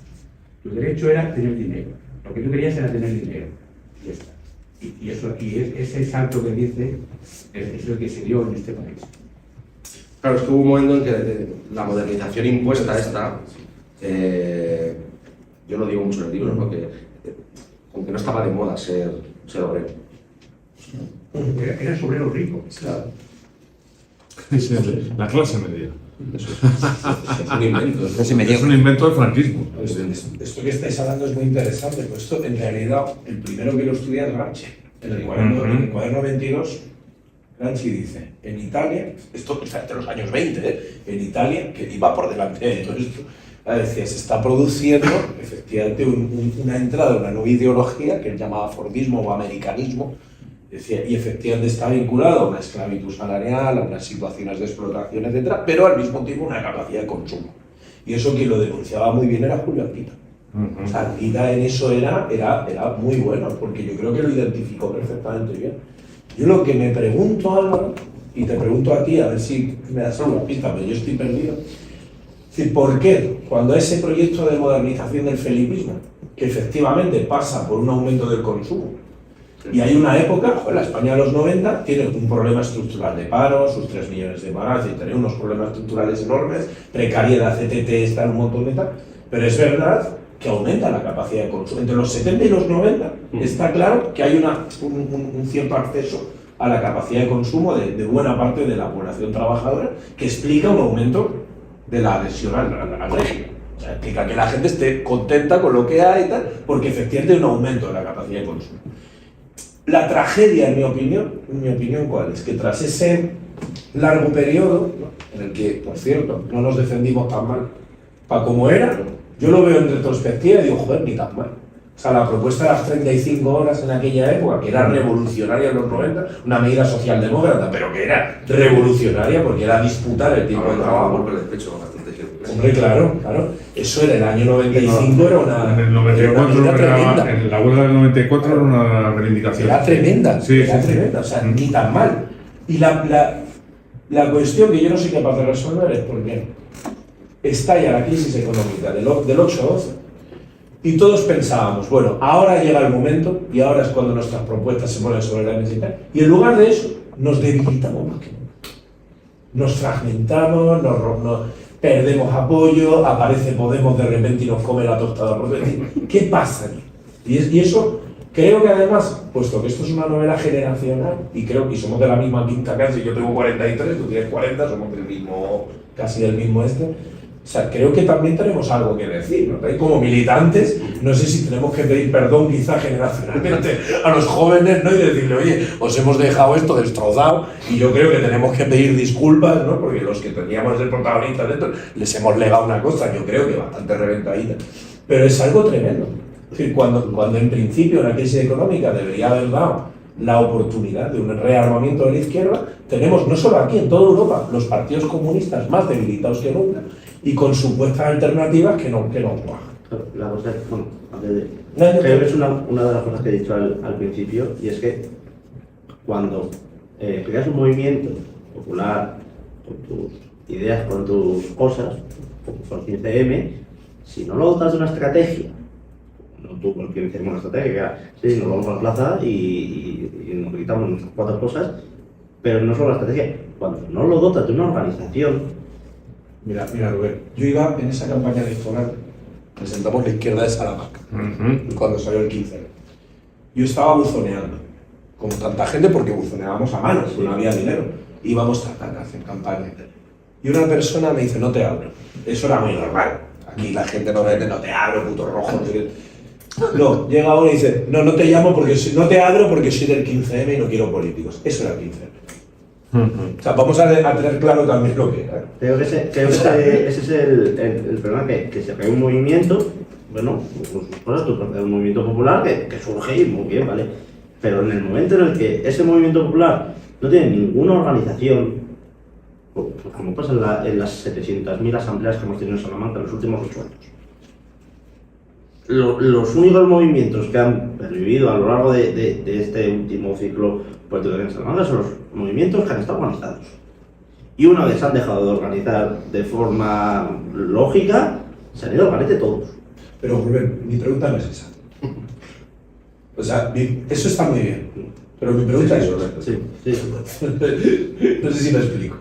Tu derecho era tener dinero. Lo que tú querías era tener dinero. Y ya está. Y ese salto que dice es lo que se dio en este país. Claro, es que hubo un momento en que la modernización impuesta esta, yo lo digo mucho en el libro, ¿no? Como que no estaba de moda ser obrero. Eras obrero rico. Claro. La clase media. Eso es un invento. Es un invento del franquismo. Esto que estáis hablando es muy interesante, pues esto en realidad el primero que lo estudia es Gramsci. En el cuaderno 22, Gramsci dice, en Italia, esto es de los años 20, en Italia, que iba por delante de todo esto, decía, se está produciendo efectivamente una entrada de una nueva ideología que él llamaba Fordismo o americanismo, decía, y efectivamente está vinculado a una esclavitud salarial, a unas situaciones de explotación, etcétera, pero al mismo tiempo una capacidad de consumo. Y eso quien lo denunciaba muy bien era Julio Artita. O sea, Artita en eso era muy bueno, porque yo creo que lo identificó perfectamente bien. Yo lo que me pregunto, Álvaro, y te pregunto a ti, a ver si me das alguna pista, pero yo estoy perdido. Es decir, ¿por qué? Cuando ese proyecto de modernización del felipismo, que efectivamente pasa por un aumento del consumo, y hay una época, la España de los 90 tiene un problema estructural de paro, sus 3 millones de parados, y tiene unos problemas estructurales enormes, precariedad, CTT, está en un montón de tal, pero es verdad que aumenta la capacidad de consumo. Entre los 70 y los 90 está claro que hay un cierto acceso a la capacidad de consumo de buena parte de la población trabajadora, que explica un aumento de la adhesión al régimen. O sea, explica que la gente esté contenta con lo que hay y tal, porque efectivamente hay un aumento de la capacidad de consumo. La tragedia, en mi opinión, ¿cuál es? Que tras ese largo periodo, en el que, por cierto, no nos defendimos tan mal para como era, yo lo veo en retrospectiva y digo, joder, ni tan mal. O sea, la propuesta de las 35 horas en aquella época, que era revolucionaria en los 90, una medida socialdemócrata, pero que era revolucionaria porque era disputar el tiempo de trabajo. Golpe de pecho bastante fuerte. Hombre, claro. Eso era el año 95, era una, En el era 94 una medida tremenda. en la huelga del 94 era una reivindicación. Era tremenda, Sí, era sí, tremenda, o sea, ni tan mal. Y la cuestión que yo no soy capaz de resolver es por qué estalla la crisis económica del 8-12 y todos pensábamos, bueno, ahora llega el momento y ahora es cuando nuestras propuestas se ponen sobre la mesa y tal, y en lugar de eso nos debilitamos más que nunca. Nos fragmentamos, perdemos apoyo, aparece Podemos de repente y nos come la tostada por dentro. ¿Qué pasa aquí? Y eso creo que además, puesto que esto es una novela generacional y creo que somos de la misma quinta casi, yo tengo 43, tú tienes 40, somos del mismo, casi del mismo o sea, creo que también tenemos algo que decir, ¿no? Como militantes, no sé si tenemos que pedir perdón quizá generacionalmente a los jóvenes, ¿no? Y decirle, oye, os hemos dejado esto destrozado y yo creo que tenemos que pedir disculpas, ¿no? Porque los que teníamos el protagonista dentro les hemos legado una cosa, yo creo que bastante reventadita. Pero es algo tremendo. Es decir, cuando en principio la crisis económica debería haber dado la oportunidad de un rearmamiento de la izquierda, tenemos no solo aquí, en toda Europa, los partidos comunistas más debilitados que nunca y con supuestas alternativas que no cuajan. La cosa es, bueno, creo que es una de las cosas que he dicho al principio, y es que cuando creas un movimiento popular con tus ideas, con tus cosas, con 15M, si no lo dotas de una estrategia, no tú con 15M una estrategia, que era, sí, nos vamos a la plaza y nos quitamos nuestras 4 cosas, pero no solo la estrategia, cuando no lo dotas de una organización. Mira, Rubén, yo iba en esa campaña electoral, presentamos la izquierda de Salamanca, cuando salió el 15. Yo estaba buzoneando, como tanta gente, porque buzoneábamos a mano, no había dinero. Íbamos a hacer campaña. Y una persona me dice, no te abro. Eso era muy normal. Aquí la gente no vende, no te abro, puto rojo. No sé qué. No, llega uno y dice, no te llamo porque no te abro porque soy del 15M y no quiero políticos. Eso era el 15M. O sea, vamos a tener claro también lo que era. Creo que ese es el problema, que se crea un movimiento, bueno, un movimiento popular que surge y muy bien, ¿vale? Pero en el momento en el que ese movimiento popular no tiene ninguna organización, como pasa en las 700.000 asambleas que hemos tenido en Salamanca en los últimos 8 años, los únicos movimientos que han pervivido a lo largo de este último ciclo político en Salamanca son los movimientos que han estado organizados. Y una vez se han dejado de organizar de forma lógica, se han ido al garete todos. Pero, Rubén, mi pregunta no es esa. O sea, eso está muy bien. Pero mi pregunta es otra. Sí. No sé si me explico.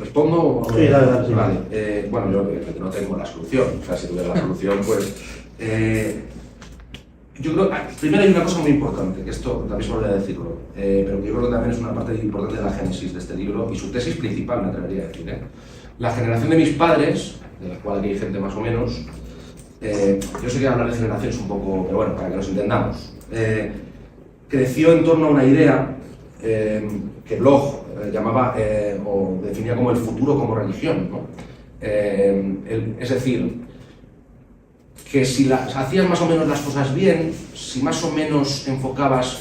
¿Respondo? Sí, dale. Sí. Vale. Bueno, yo no tengo la solución. O sea, si tuviera la solución, pues... yo creo, primero hay una cosa muy importante, que esto también se me olvidó decirlo, pero que yo creo que también es una parte importante de la génesis de este libro y su tesis principal, me atrevería a decir. La generación de mis padres, de la cual hay gente más o menos, yo sé que hablar de generaciones un poco, pero bueno, para que nos entendamos, creció en torno a una idea que Bloch llamaba o definía como el futuro como religión, ¿no? Es decir, que si hacías más o menos las cosas bien, si más o menos enfocabas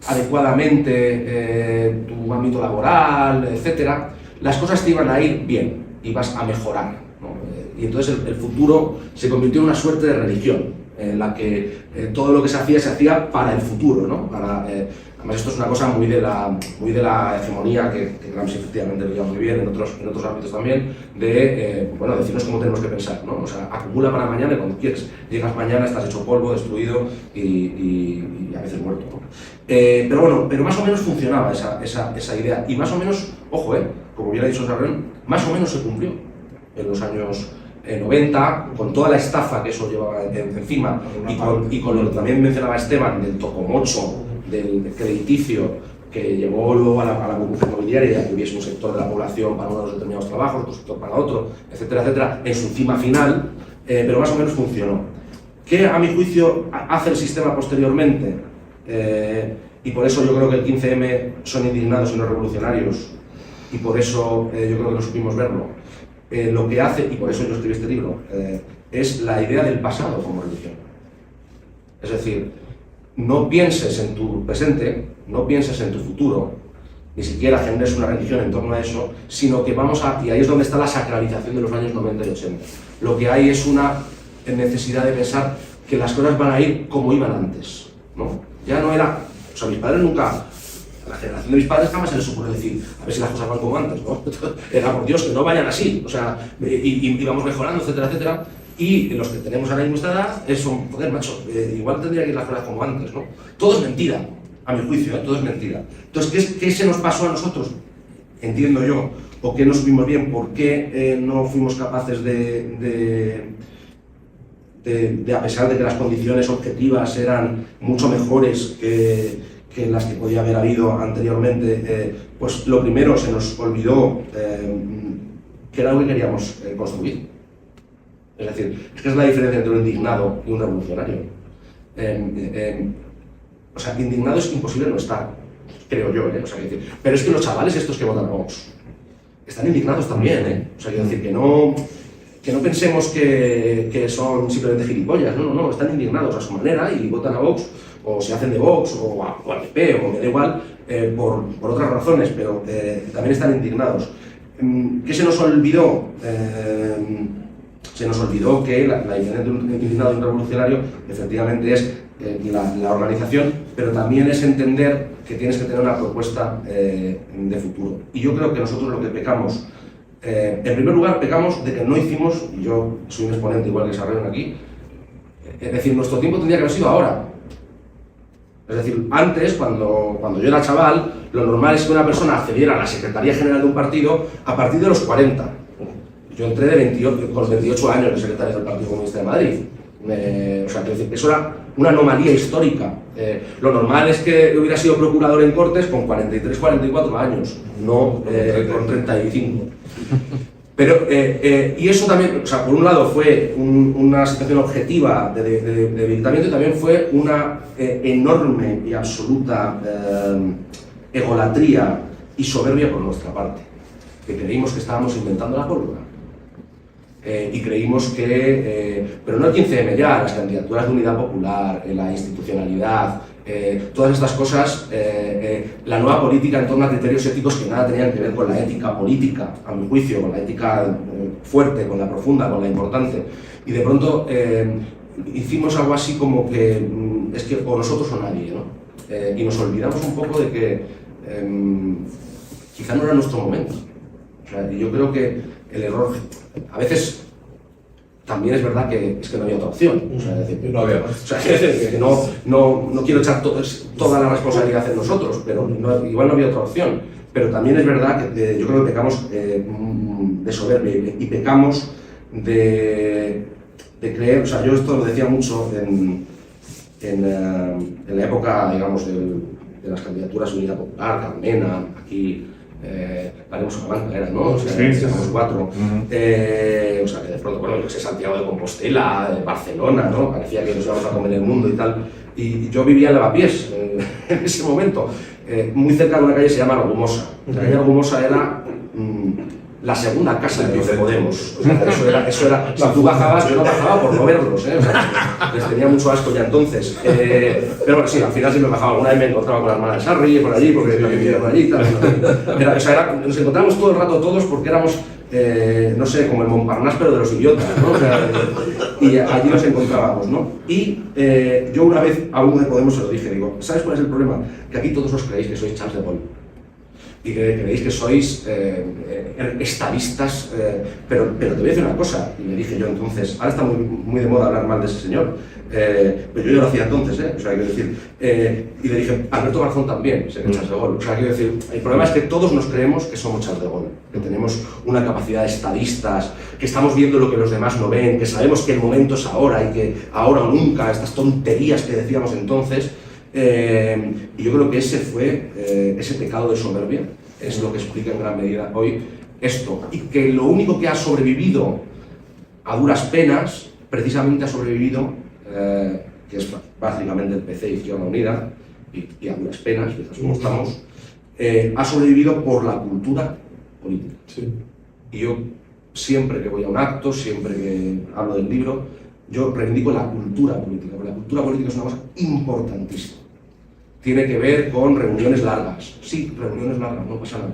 adecuadamente tu ámbito laboral, etcétera, las cosas te iban a ir bien, ibas a mejorar, ¿no? Y entonces el futuro se convirtió en una suerte de religión, en la que todo lo que se hacía para el futuro, ¿no? Además, esto es una cosa muy de la hegemonía que Gramsci efectivamente veía muy bien en otros ámbitos también, de decirnos cómo tenemos que pensar, ¿no? O sea, acumula para mañana y cuando quieres. Llegas mañana, estás hecho polvo, destruido y a veces muerto, ¿no? Pero más o menos funcionaba esa idea. Y más o menos, ojo, como hubiera dicho Sarren, más o menos se cumplió en los años 90, con toda la estafa que eso llevaba encima y con lo que también mencionaba Esteban, del tocomocho, del crediticio que llevó luego a la burbuja inmobiliaria, que hubiese un sector de la población para unos determinados trabajos, otro sector para otro, etcétera, etcétera, en su cima final, pero más o menos funcionó. ¿Qué, a mi juicio, hace el sistema posteriormente? Y por eso yo creo que el 15M son indignados y no revolucionarios, y por eso yo creo que no supimos verlo. Lo que hace, y por eso yo escribí este libro, es la idea del pasado como religión. Es decir, no pienses en tu presente, no pienses en tu futuro, ni siquiera generes una religión en torno a eso, sino que y ahí es donde está la sacralización de los años 90 y 80. Lo que hay es una necesidad de pensar que las cosas van a ir como iban antes, ¿no? Ya no era, o sea, mis padres nunca, a la generación de mis padres jamás se les ocurrió decir, a ver si las cosas van como antes, ¿no? Era, por Dios, que no vayan así, o sea, y vamos mejorando, etcétera, etcétera. Y los que tenemos ahora mismo esta edad, joder, macho, igual tendría que ir las cosas como antes, ¿no? Todo es mentira, a mi juicio, todo es mentira. Entonces, ¿qué se nos pasó a nosotros? Entiendo yo, o qué no supimos bien, por qué no fuimos capaces de, a pesar de que las condiciones objetivas eran mucho mejores que las que podía haber habido anteriormente, pues lo primero, se nos olvidó que era lo que queríamos construir. Es decir, es que es la diferencia entre un indignado y un revolucionario. O sea, indignado es imposible no estar, creo yo, o sea, pero es que los chavales estos que votan a Vox están indignados también, O sea, quiero decir que no pensemos que son simplemente gilipollas, no, están indignados a su manera y votan a Vox, o se hacen de Vox, o al PP, o me da igual, por otras razones, pero también están indignados. ¿Qué se nos olvidó? Se nos olvidó que la diferencia entre un indignado y un revolucionario efectivamente es la organización, pero también es entender que tienes que tener una propuesta de futuro. Y yo creo que nosotros lo que pecamos, en primer lugar, pecamos de que no hicimos, y yo soy un exponente igual que Sarren aquí, es decir, nuestro tiempo tendría que haber sido ahora. Es decir, antes, cuando yo era chaval, lo normal es que una persona accediera a la Secretaría General de un partido a partir de los 40. Yo entré con los 28 años de secretario del Partido Comunista de Madrid. O sea, eso era una anomalía histórica. Lo normal es que hubiera sido procurador en Cortes con 43, 44 años, no con 35. Pero, y eso también, o sea, por un lado fue una situación objetiva de debilitamiento y también fue una enorme y absoluta egolatría y soberbia por nuestra parte, que creímos que estábamos inventando la pólvora. Y creímos que, pero no el 15M ya, las candidaturas de unidad popular, la institucionalidad, todas estas cosas, la nueva política en torno a criterios éticos que nada tenían que ver con la ética política, a mi juicio, con la ética fuerte, con la profunda, con la importante. Y de pronto hicimos algo así como que es que o nosotros o nadie, ¿no? Y nos olvidamos un poco de que quizá no era nuestro momento. O sea, yo creo que el error, a veces también es verdad que no había otra opción. O sea, es decir, no había más. O sea, que no quiero echar toda la responsabilidad en nosotros, pero igual no había otra opción. Pero también es verdad que yo creo que pecamos de soberbia y pecamos de creer, o sea, yo esto lo decía mucho en la época, digamos, de las candidaturas de Unidad Popular, Carmena, aquí. Haremos una banca, era, ¿no? O sea, éramos 4. O sea, que de pronto, bueno, yo sé, Santiago de Compostela, Barcelona, ¿no? Parecía que nos íbamos a comer el mundo y tal. Y yo vivía en Lavapiés en ese momento, muy cerca de una calle que se llama Argumosa. La calle Argumosa era la segunda casa de los de Podemos. O sea, eso era, si tú bajabas, yo no bajaba por no verlos, o sea, les tenía mucho asco ya entonces. Pero bueno, sí, al final sí me bajaba. Alguna vez me encontraba con la hermana de Sarri, por allí, porque también vivía por allí y tal. Nos encontrábamos todo el rato todos porque éramos, no sé, como el Montparnasse, pero de los idiotas, ¿no? O sea, y allí nos encontrábamos, ¿no? Y yo una vez a uno de Podemos se lo dije, digo, ¿sabes cuál es el problema? Que aquí todos os creéis que sois Charles de Gaulle. Y que creéis que sois estadistas, pero te voy a decir una cosa, y me dije yo entonces, ahora está muy de moda hablar mal de ese señor, pero yo ya lo hacía entonces, o sea, quiero decir, y le dije, Alberto Garzón también, sé que Charles de Gaulle, o sea, quiero decir, el problema es que todos nos creemos que somos Charles de Gaulle, que tenemos una capacidad de estadistas, que estamos viendo lo que los demás no ven, que sabemos que el momento es ahora y que ahora o nunca, estas tonterías que decíamos entonces. Y yo creo que ese fue, ese pecado de soberbia, es lo que explica en gran medida hoy esto. Y que lo único que ha sobrevivido a duras penas, precisamente ha sobrevivido, que es básicamente el PC Izquierda Unida, y a duras penas, fíjate cómo estamos, ha sobrevivido por la cultura política. Sí. Y yo siempre que voy a un acto, siempre que hablo del libro, yo reivindico la cultura política, porque la cultura política es una cosa importantísima. Tiene que ver con reuniones largas. Sí, reuniones largas, no pasa nada.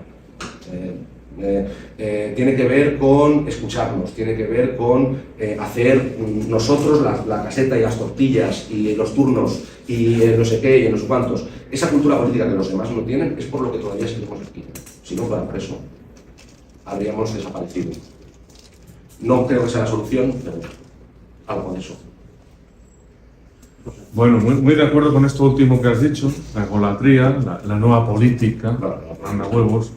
Tiene que ver con escucharnos, tiene que ver con hacer nosotros la caseta y las tortillas y los turnos y no sé qué y no sé cuántos. Esa cultura política que los demás no tienen es por lo que todavía seguimos aquí. Si no fuera por eso, habríamos desaparecido. No creo que sea la solución, pero algo de eso. Bueno, muy de acuerdo con esto último que has dicho, la egolatría, la nueva política, anda huevos.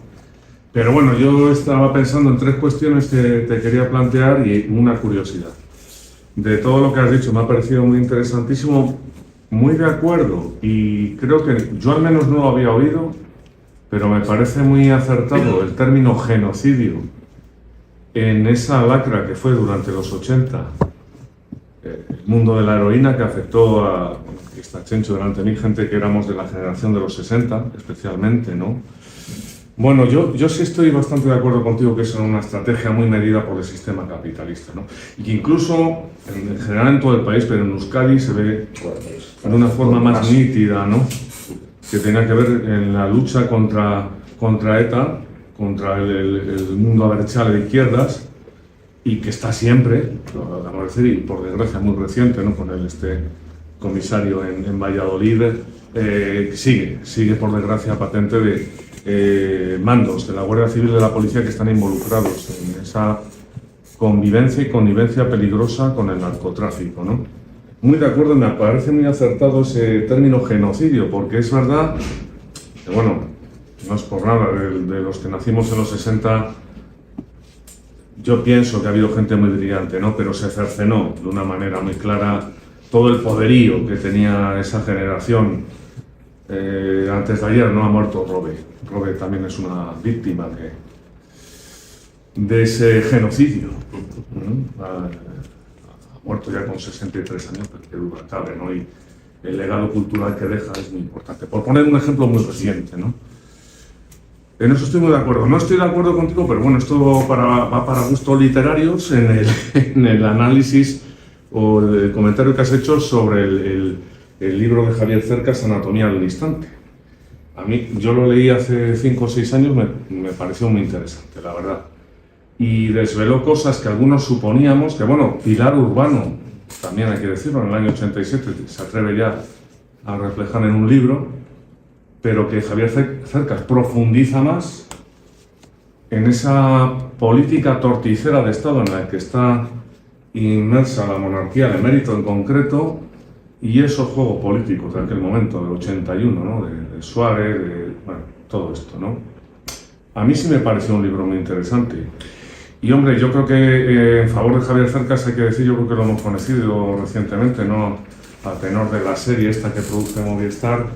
Pero bueno, yo estaba pensando en 3 cuestiones que te quería plantear y una curiosidad. De todo lo que has dicho me ha parecido muy interesantísimo, muy de acuerdo, y creo que yo al menos no lo había oído, pero me parece muy acertado el término genocidio en esa lacra que fue durante los 80. El mundo de la heroína que afectó a, que está Chencho delante de mí, gente que éramos de la generación de los 60, especialmente, ¿no? Bueno, yo sí estoy bastante de acuerdo contigo que es una estrategia muy medida por el sistema capitalista, ¿no? Y que incluso, en general en todo el país, pero en Euskadi se ve de una forma más nítida, ¿no? Que tenía que ver en la lucha contra ETA, contra el mundo abertzale de izquierdas, y que está siempre, lo vamos a decir, y por desgracia muy reciente, ¿no? Con este comisario en Valladolid, sigue por desgracia patente de mandos de la Guardia Civil y de la Policía que están involucrados en esa convivencia y connivencia peligrosa con el narcotráfico, ¿no? Muy de acuerdo, me parece muy acertado ese término genocidio, porque es verdad que, bueno, no es por nada, de los que nacimos en los 60, yo pienso que ha habido gente muy brillante, ¿no? Pero se cercenó de una manera muy clara todo el poderío que tenía esa generación. Antes de ayer no ha muerto Robe. Robe también es una víctima de ese genocidio. Ha muerto ya con 63 años, pero que duda cabe, ¿no? Y el legado cultural que deja es muy importante. Por poner un ejemplo muy reciente, ¿no? En eso estoy muy de acuerdo. No estoy de acuerdo contigo, pero bueno, esto va para gustos literarios en el análisis o el comentario que has hecho sobre el libro de Javier Cercas, Anatomía de un instante. A mí, yo lo leí hace 5 o 6 años, me pareció muy interesante, la verdad. Y desveló cosas que algunos suponíamos, que bueno, Pilar Urbano, también hay que decirlo, en el año 87 se atreve ya a reflejar en un libro, pero que Javier Cercas profundiza más en esa política torticera de Estado en la que está inmersa la monarquía de emérito en concreto y esos juegos políticos de aquel momento, del 81, ¿no? de Suárez, bueno, todo esto, ¿no? A mí sí me pareció un libro muy interesante. Y hombre, yo creo que en favor de Javier Cercas hay que decir, yo creo que lo hemos conocido recientemente, ¿no? A tenor de la serie esta que produce Movistar,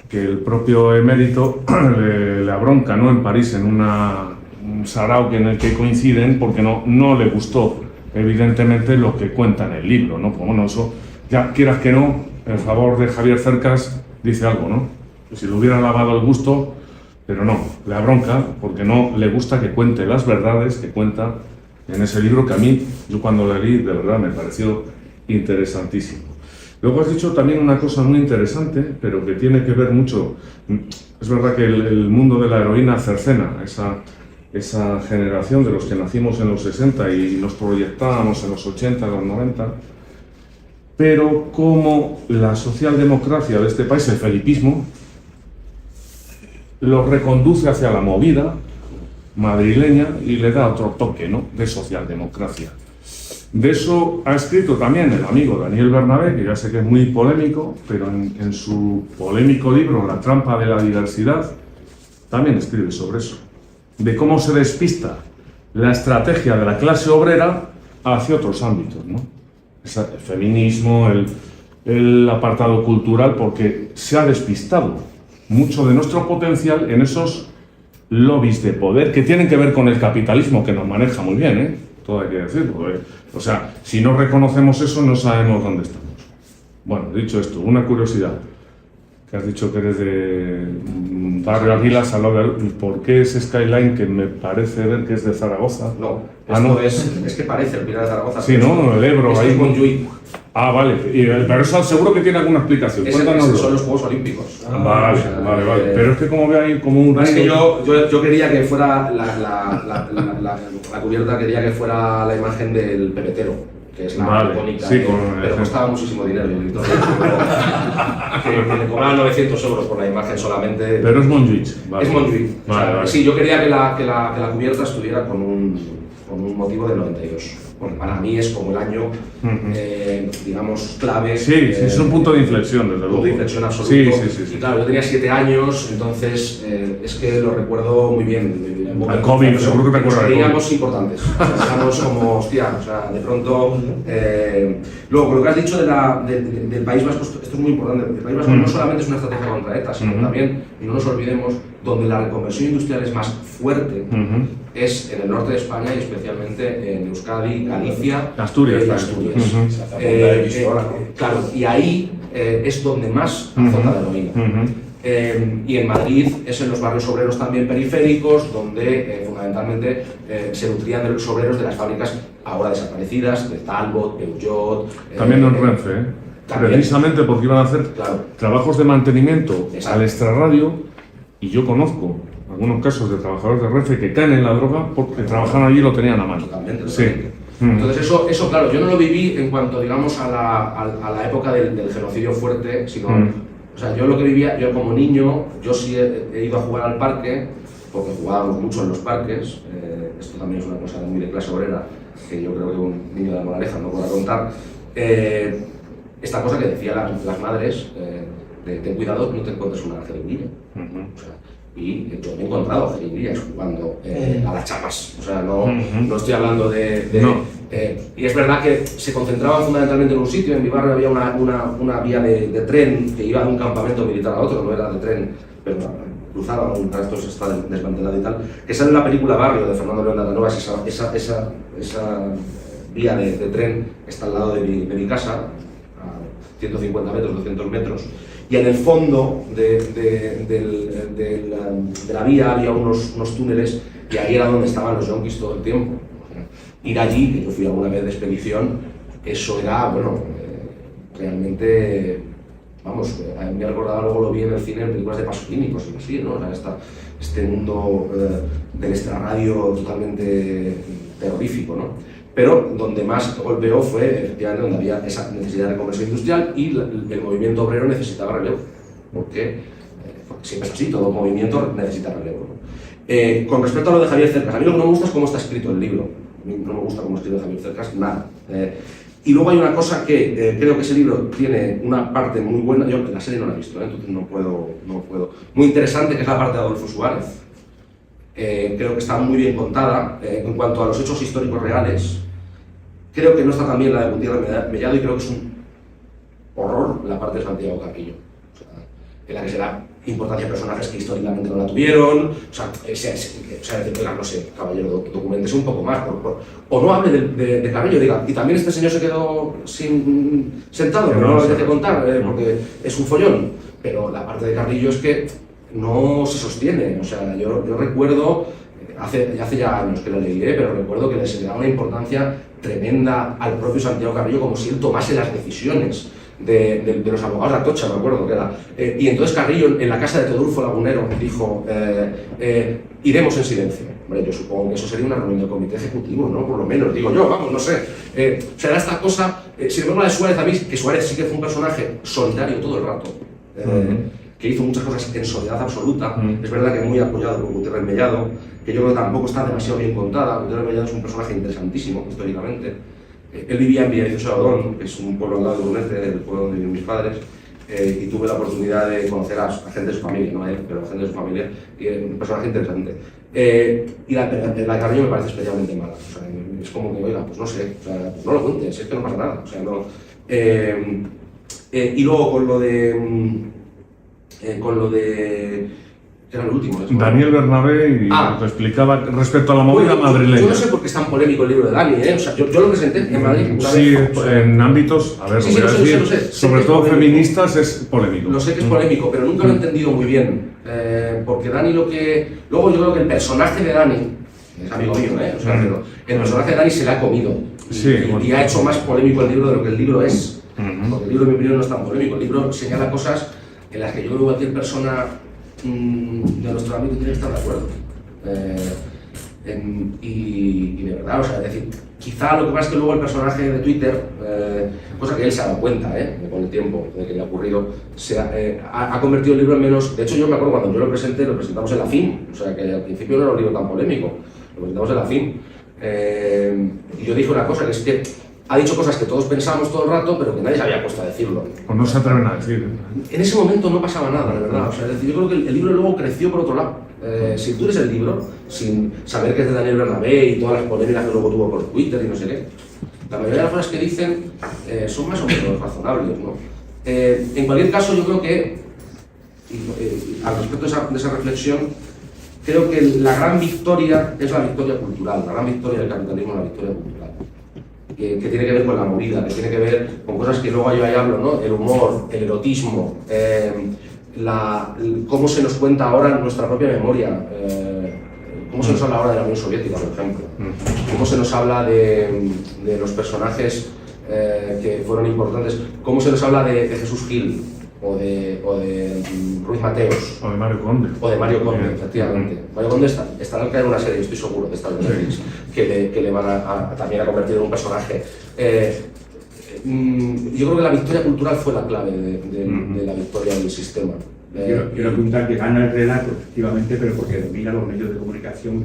que el propio emérito le abronca, ¿no? En París, en un sarao en el que coinciden, porque no le gustó, evidentemente, lo que cuenta en el libro, ¿no? Pues bueno, eso, ya quieras que no, en favor de Javier Cercas, dice algo, ¿no? Si le hubiera lavado el gusto, pero no, le da bronca porque no le gusta que cuente las verdades que cuenta en ese libro que a mí, yo cuando lo leí, de verdad me pareció interesantísimo. Luego has dicho también una cosa muy interesante, pero que tiene que ver mucho, es verdad que el mundo de la heroína cercena, esa generación de los que nacimos en los 60 y nos proyectábamos en los 80, los 90, pero como la socialdemocracia de este país, el felipismo, lo reconduce hacia la movida madrileña y le da otro toque, ¿no?, de socialdemocracia. De eso ha escrito también el amigo Daniel Bernabé, que ya sé que es muy polémico, pero en su polémico libro La trampa de la diversidad también escribe sobre eso, de cómo se despista la estrategia de la clase obrera hacia otros ámbitos, ¿no? El feminismo, el apartado cultural, porque se ha despistado mucho de nuestro potencial en esos lobbies de poder que tienen que ver con el capitalismo, que nos maneja muy bien, ¿eh? Todo hay que decirlo. O sea, si no reconocemos eso, no sabemos dónde estamos. Bueno, dicho esto, una curiosidad. Que has dicho que eres de Barrio Águilas, al lado de... ¿Por qué ese skyline que me parece ver que es de Zaragoza? No, Ah, esto ¿no? es que parece el Pinar de Zaragoza. Sí, ¿no? El Ebro, Esto ahí. es Montjuïc. Ah, vale. Pero eso seguro que tiene alguna explicación. Cuéntanoslo. Son los Juegos Olímpicos. Vale, O sea, vale. Pero es que como ve ahí como un... Es que yo quería que fuera la cubierta, quería que fuera la imagen del pepetero, que es la Vale, icónica, sí, pero costaba muchísimo dinero. Y el editor que le cobraban 900 euros por la imagen solamente. Pero es Montjuïc. Vale. Es Montjuïc. O sea, Vale. Sí, yo quería que la cubierta estuviera con un motivo del 92. Porque para mí es como el año, digamos, clave. Sí, es un punto de inflexión, desde luego. Punto de inflexión absoluto. Sí. Y claro, yo tenía 7 años, entonces es que lo recuerdo muy bien. Al cómic, seguro que te acuerdas del Seríamos cómic. importantes. O sea, éramos como, hostia, o sea, de pronto. Luego, con lo que has dicho del País Vasco, esto es muy importante. El País Vasco no solamente es una estrategia contra ETA, sino también, y no nos olvidemos, donde la reconversión industrial es más fuerte es en el norte de España y especialmente en Euskadi, Galicia, Asturias. y Asturias. Se hace apunta de pistola, ¿no? Claro, y ahí es donde más azota la heroína. Y en Madrid es en los barrios obreros también periféricos, donde fundamentalmente se nutrían de los obreros de las fábricas ahora desaparecidas, de Talbot, Peugeot. También en Renfe, ¿eh? También. Precisamente porque iban a hacer Claro. trabajos de mantenimiento Exacto. al extrarradio, y yo conozco algunos casos de trabajadores de Renfe que caen en la droga porque trabajaban allí y lo tenían a mano. Totalmente. Sí. Entonces eso, claro, yo no lo viví en cuanto, digamos, a la época del genocidio fuerte, sino, o sea, yo lo que vivía, yo como niño, yo sí he ido a jugar al parque, porque jugábamos mucho en los parques, esto también es una cosa muy de clase obrera, que yo creo que un niño de la Moraleja no podrá contar, esta cosa que decían las madres, de ten cuidado, no te encuentres una jeringuilla. O sea, y yo me he encontrado jeringuillas jugando a las chapas, o sea, no estoy hablando de No. y es verdad que se concentraban fundamentalmente en un sitio. En mi barrio había una vía de tren que iba de un campamento militar a otro, no era de tren, pero cruzaban, un esto se está desmantelado y tal, que sale en la película Barrio de Fernando León de Aranoa. Esa vía de tren está al lado de mi casa, a 150 metros, 200 metros, y en el fondo de la vía había unos túneles, y ahí era donde estaban los yonkis todo el tiempo. Ir allí, que yo fui alguna vez de expedición, eso era, bueno, realmente, vamos, a mí me recordaba, luego lo vi en el cine, en películas de Pasolini, cosas así, ¿no? O sea, este mundo del extrarradio totalmente terrorífico, ¿no? Pero donde más golpeó fue, efectivamente, donde había esa necesidad de reconversión industrial y el movimiento obrero necesitaba relevo, porque siempre es así, todo movimiento necesita relevo, ¿no? Con respecto a lo de Javier Cercas, a mí lo que no me gusta es cómo está escrito el libro. A mí no me gusta cómo escribe Javier Cercas, nada. Y luego hay una cosa que creo que ese libro tiene una parte muy buena, yo la serie no la he visto, entonces no puedo. Muy interesante, que es la parte de Adolfo Suárez. Creo que está muy bien contada. En cuanto a los hechos históricos reales, creo que no está tan bien la de Gutiérrez Mellado, y creo que es un horror la parte de Santiago Carrillo. O sea, en la que se da importancia a personajes que históricamente no la tuvieron, o sea, no sé, caballero, documentese un poco más, o no hable de Carrillo, diga, y también este señor se quedó sentado, pero no lo deje contar, porque es un follón, pero la parte de Carrillo es que no se sostiene. O sea, yo recuerdo, hace ya años que lo leí, pero recuerdo que se le daba una importancia tremenda al propio Santiago Carrillo, como si él tomase las decisiones de los abogados de Atocha, me acuerdo que era. Y entonces Carrillo, en la casa de Teodulfo Lagunero, dijo, iremos en silencio. Hombre, yo supongo que eso sería una reunión del comité ejecutivo, ¿no? Por lo menos, digo yo, vamos, no sé. O sea, era esta cosa, sin embargo la de Suárez a mí, que Suárez sí que fue un personaje solitario todo el rato, que hizo muchas cosas en soledad absoluta. Es verdad que muy apoyado por Gutiérrez Mellado, que yo creo que tampoco está demasiado bien contada. Gutiérrez Mellado es un personaje interesantísimo históricamente. Él vivía en Villaviciosa de Odón, que es un pueblo al lado de Brunete, el pueblo donde viven mis padres, y tuve la oportunidad de conocer a gente de su familia, no a él, pero a gente de su familia, y es un personaje interesante. Y la de Carrillo me parece especialmente mala. O sea, es como que, oiga, pues no sé, o sea, pues no lo cuentes, es que no pasa nada. O sea, no, y luego con lo de era lo último. Daniel Bernabé y lo explicaba respecto a la movida madrileña. Yo no sé por qué es tan polémico el libro de Dani, ¿eh? O sea, yo lo presenté en Madrid. Sí, en ámbitos, a ver, sí, voy a decir, lo sé. sobre todo feministas, es polémico. Lo sé que es polémico, pero nunca lo he entendido muy bien. Porque Dani luego yo creo que el personaje de Dani, es amigo mío, ¿eh? O sea, pero el personaje de Dani se le ha comido. Y ha hecho más polémico el libro de lo que el libro es. Porque el libro, en mi opinión, no es tan polémico. El libro señala cosas en las que yo creo que cualquier persona de nuestro ámbito tiene que estar de acuerdo. Y de verdad, o sea, es decir, quizá lo que pasa es que luego el personaje de Twitter, cosa que él se ha dado cuenta con el tiempo de que le ha ocurrido, ha convertido el libro en menos. De hecho, yo me acuerdo cuando yo lo presenté, lo presentamos en la FIM, o sea que al principio no era un libro tan polémico, lo presentamos en la FIM. Y yo dije una cosa, que es que ha dicho cosas que todos pensamos todo el rato, pero que nadie se había puesto a decirlo. Pues no se atreven a decir. En ese momento no pasaba nada, de verdad. O sea, es decir, yo creo que el libro luego creció por otro lado. Si tú eres el libro, sin saber que es de Daniel Bernabé y todas las polémicas que luego tuvo por Twitter y no sé qué, la mayoría de las cosas que dicen son más o menos razonables, ¿no? En cualquier caso, yo creo que, al respecto de esa reflexión, creo que la gran victoria es la victoria cultural, la gran victoria del capitalismo es la victoria cultural. Que tiene que ver con la movida, que tiene que ver con cosas que luego yo ahí hablo, ¿no? El humor, el erotismo, cómo se nos cuenta ahora nuestra propia memoria, cómo se nos habla ahora de la Unión Soviética, por ejemplo, cómo se nos habla de los personajes que fueron importantes, cómo se nos habla de Jesús Gil, o de Ruiz Mateos. O de Mario Conde. O de Mario Conde, efectivamente. Mario Conde estará al caer una serie, estoy seguro, de estas de Netflix, que le van también a convertir en un personaje. Yo creo que la victoria cultural fue la clave de la victoria del sistema. Quiero apuntar que gana el relato, efectivamente, pero porque domina los medios de comunicación.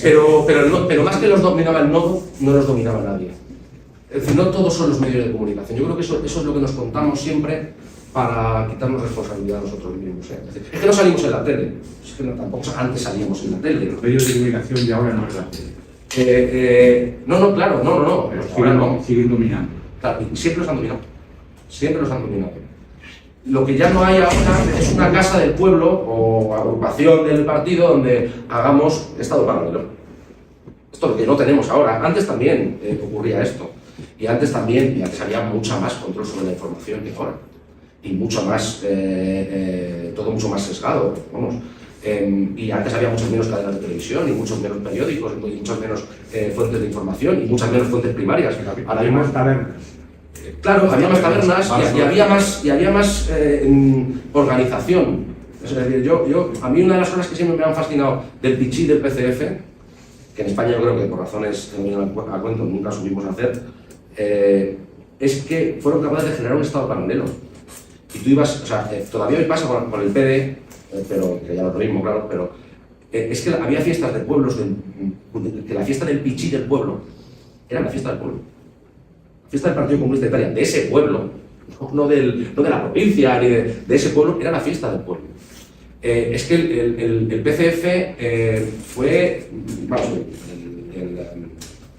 Pero más que los dominaba el nodo, no los dominaba nadie. Es decir, no todos son los medios de comunicación. Yo creo que eso es lo que nos contamos siempre para quitarnos responsabilidad a nosotros mismos. Es decir, es que no salimos en la tele, es que tampoco antes salíamos en la tele. Los medios de comunicación de ahora no es la tele. Claro, no. Pero siguen dominando. Claro, y siempre los han dominado. Siempre los han dominado. Lo que ya no hay ahora es una casa del pueblo o agrupación del partido donde hagamos estado paralelo. Esto es lo que no tenemos ahora. Antes también ocurría esto. Y antes había mucha más control sobre la información que ahora. Y mucho más, todo mucho más sesgado, vamos. Y antes había muchas menos cadenas de televisión, y muchos menos periódicos, y muchas menos fuentes de información, y muchas menos fuentes primarias. Había más tabernas. Claro, había más tabernas y había más organización. Es decir, a mí una de las cosas que siempre me han fascinado del Pichí del PCF, que en España yo creo que por razones que no vienen a cuento nunca supimos hacer, es que fueron capaces de generar un estado paralelo. Y tú ibas, o sea, todavía hoy pasa con el PD, pero que ya no es lo mismo, claro, pero es que había fiestas de pueblos, que la fiesta del Pichí del pueblo era la fiesta del pueblo. La fiesta del Partido Comunista de Italia, de ese pueblo, no de la provincia, ni de ese pueblo, era la fiesta del pueblo. Es que el PCF fue, vamos,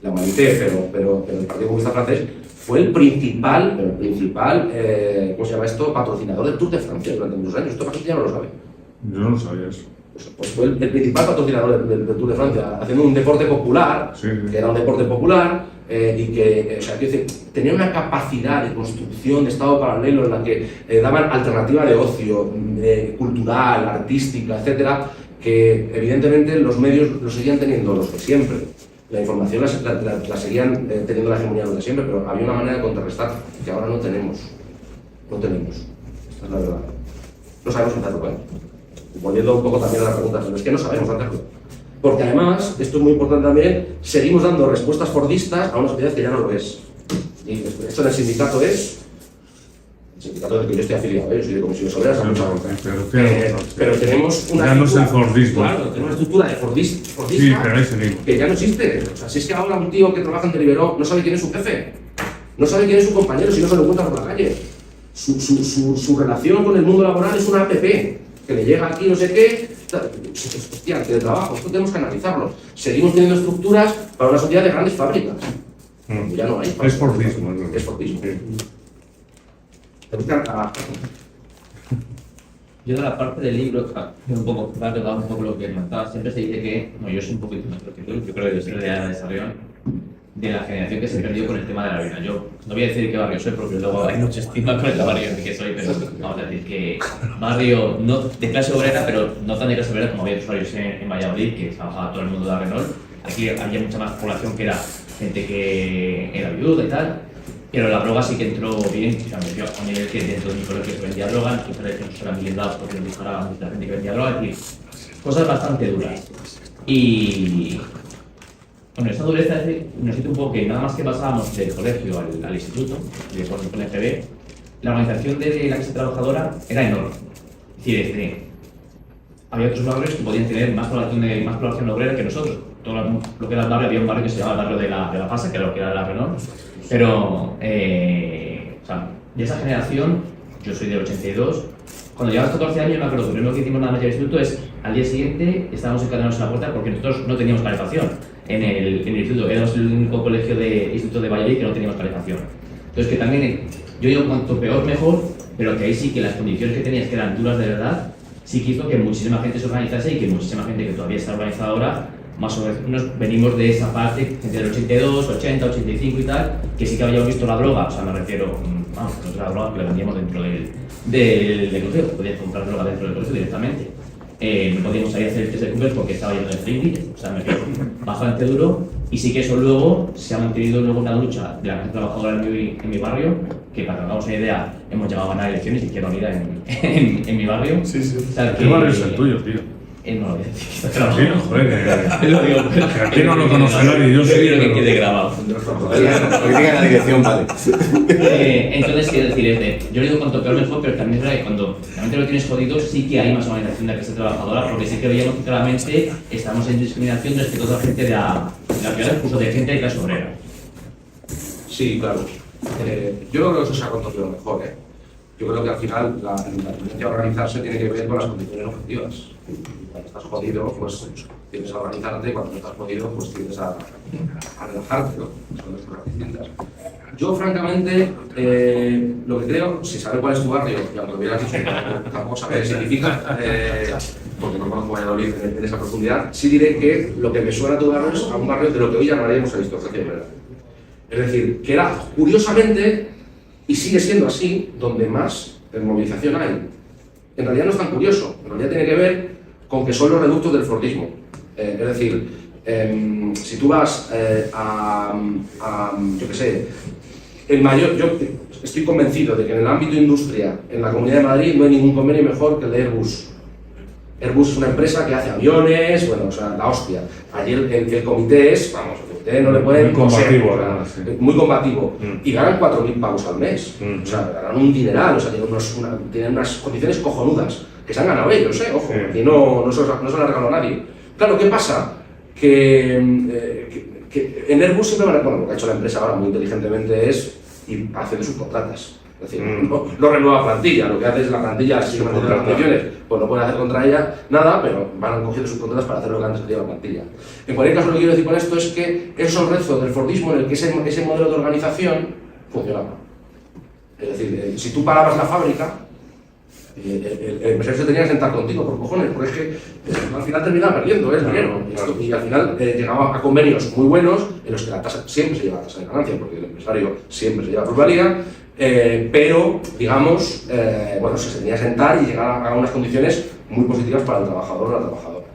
la Humanité, pero el Partido Comunista francés fue el principal, ¿cómo se llama esto?, patrocinador del Tour de Francia durante muchos años. Esto ya no lo sabe. Yo no sabía eso. Pues fue el principal patrocinador del Tour de Francia, haciendo un deporte popular, sí. Que era un deporte popular, y que, o sea, quiero decir, tenían una capacidad de construcción de estado paralelo en la que daban alternativa de ocio, cultural, artística, etcétera, que evidentemente los medios lo seguían teniendo los de siempre. La información la seguían teniendo la hegemonía los de siempre, pero había una manera de contrarrestar que ahora no tenemos. No tenemos. Esta es la verdad. No sabemos hacerlo, bueno. Volviendo un poco también a la pregunta, pero es que no sabemos hacerlo. Porque además, esto es muy importante también, seguimos dando respuestas fordistas a una sociedad que ya no lo es. Y esto en el sindicato es... El sindicato del que yo estoy afiliado, yo soy de comisiones obreras, pero tenemos una... Ya no es el fordismo. Claro, tenemos una estructura de fordista Sí, pero ahí seguimos. que ya no existe. O sea, si es que ahora un tío que trabaja en Deliveroo no sabe quién es su jefe, no sabe quién es su compañero si no se lo encuentra por la calle. Su relación con el mundo laboral es una app que le llega aquí no sé qué, hostia, que de trabajo, esto tenemos que analizarlo. Seguimos teniendo estructuras para una sociedad de grandes fábricas. Ya no hay. Es fordismo. Es fordismo. Yo de la parte del libro, un poco lo que comentaba, siempre se dice que, yo soy un poquito más que tú, yo creo que yo soy de la desarrollo de la generación que se perdió con el tema de la vida. Yo no voy a decir qué barrio soy, porque luego hay mucha estima con el barrio en el que soy, pero vamos a decir que barrio no de clase obrera, pero no tan de clase obrera como había usuarios en Valladolid, que trabajaba todo el mundo de la Renault. Aquí había mucha más población que era gente que era viuda y tal, pero la droga sí que entró bien, o sea, me dio a un nivel que dentro de mi colegio se vendía droga, que no se eran blindados porque nos disparaba mucha gente que vendía droga, es decir, cosas bastante duras. Y bueno, esa dureza nos hizo un poco que nada más que pasábamos del colegio al instituto, y después con el FB, la organización de la clase trabajadora era enorme. Es decir, había otros barrios que podían tener más población obrera que nosotros. Todo lo que era el barrio, había un barrio que se llamaba el barrio de la Fasa, que era lo que era la Renault, pero o sea, de esa generación, yo soy del 82, cuando llevaba 14 años, me acuerdo, lo primero que hicimos nada más llegar al instituto es, al día siguiente, estábamos encadenados en la puerta porque nosotros no teníamos calefacción en el instituto, éramos el único colegio de instituto de Valladolid que no teníamos calefacción. Entonces, que también, yo digo cuanto peor mejor, pero que ahí sí que las condiciones que tenías, que eran duras de verdad, sí que hizo que muchísima gente se organizase y que muchísima gente que todavía está organizada ahora, más o menos venimos de esa parte, gente del 82, 80, 85 y tal, que sí que habíamos visto la droga, o sea, me refiero, vamos, la droga que la vendíamos dentro del colegio, podías comprar droga dentro del colegio directamente. No podíamos salir a hacer el test de Cooper porque estaba yendo de fringy, o sea, me refiero bastante duro, y sí que eso luego se ha mantenido luego una lucha de la clase trabajadora en mi barrio, que para que hagamos una idea, hemos llegado a ganar elecciones y quiero unida en mi barrio. Sí, sí. O sea, ¿Qué barrio es el tuyo, tío? No lo voy a decir. Sí, joder, Lo digo, que aquí no lo conoce nadie, yo sí. Quiero que quede grabado. Política en la dirección, vale. Entonces, quiero decir, yo digo cuanto peor mejor, pero también es verdad que cuando realmente lo tienes jodido, sí que hay más organización de la clase trabajadora, porque sí que veíamos que claramente estamos en discriminación respecto a otra gente de la ciudad, incluso de gente de clase obrera. Sí, claro. Yo creo que eso se ha contado mejor, Yo creo que al final la tendencia a organizarse tiene que ver con las condiciones objetivas. Cuando estás jodido, pues tienes a organizarte, y cuando no estás jodido, pues tienes a relajarte, ¿no? Son dos cosas distintas. Yo, francamente, lo que creo, si sabes cuál es tu barrio, y aunque lo hubieras dicho, tampoco saber qué significa, porque no conozco Valladolid en esa profundidad, sí diré que lo que me suena a tu barrio es a un barrio de lo que hoy llamaríamos aristocracia obrera. Es decir, que era, curiosamente, y sigue siendo así, donde más movilización hay. En realidad no es tan curioso, en realidad tiene que ver con que son los reductos del fordismo. Es decir, si tú vas yo qué sé, yo estoy convencido de que en el ámbito industria, en la Comunidad de Madrid, no hay ningún convenio mejor que el de Airbus. Airbus es una empresa que hace aviones, bueno, o sea, la hostia. Allí el comité es, vamos, no le pueden muy combativo, coser, además, sí. Muy combativo. Y ganan 4.000 pavos al mes. O sea, ganan un dineral, o sea, tienen unas condiciones cojonudas que se han ganado ellos, ojo, y no se lo ha regalado a nadie. Claro, ¿qué pasa? Que en Airbus siempre van a, bueno, lo que ha hecho la empresa ahora muy inteligentemente es ir haciendo subcontratas. Es decir, no renueva plantilla, lo que hace es la plantilla, sigue manteniendo las condiciones, pues no pueden hacer contra ella nada, pero van cogiendo subcontratas para hacer lo que antes hacía la plantilla. En cualquier caso, lo que quiero decir con esto es que esos rezos del fordismo en el que ese modelo de organización funcionaba. Es decir, si tú parabas la fábrica, El empresario se tenía que sentar contigo, por cojones, porque es que al final terminaba perdiendo el dinero. Y al final llegaba a convenios muy buenos en los que la tasa siempre se lleva la tasa de ganancia, porque el empresario siempre se lleva plusvalía, pero, digamos, bueno, se tenía que sentar y llegar a unas condiciones muy positivas para el trabajador o la trabajadora.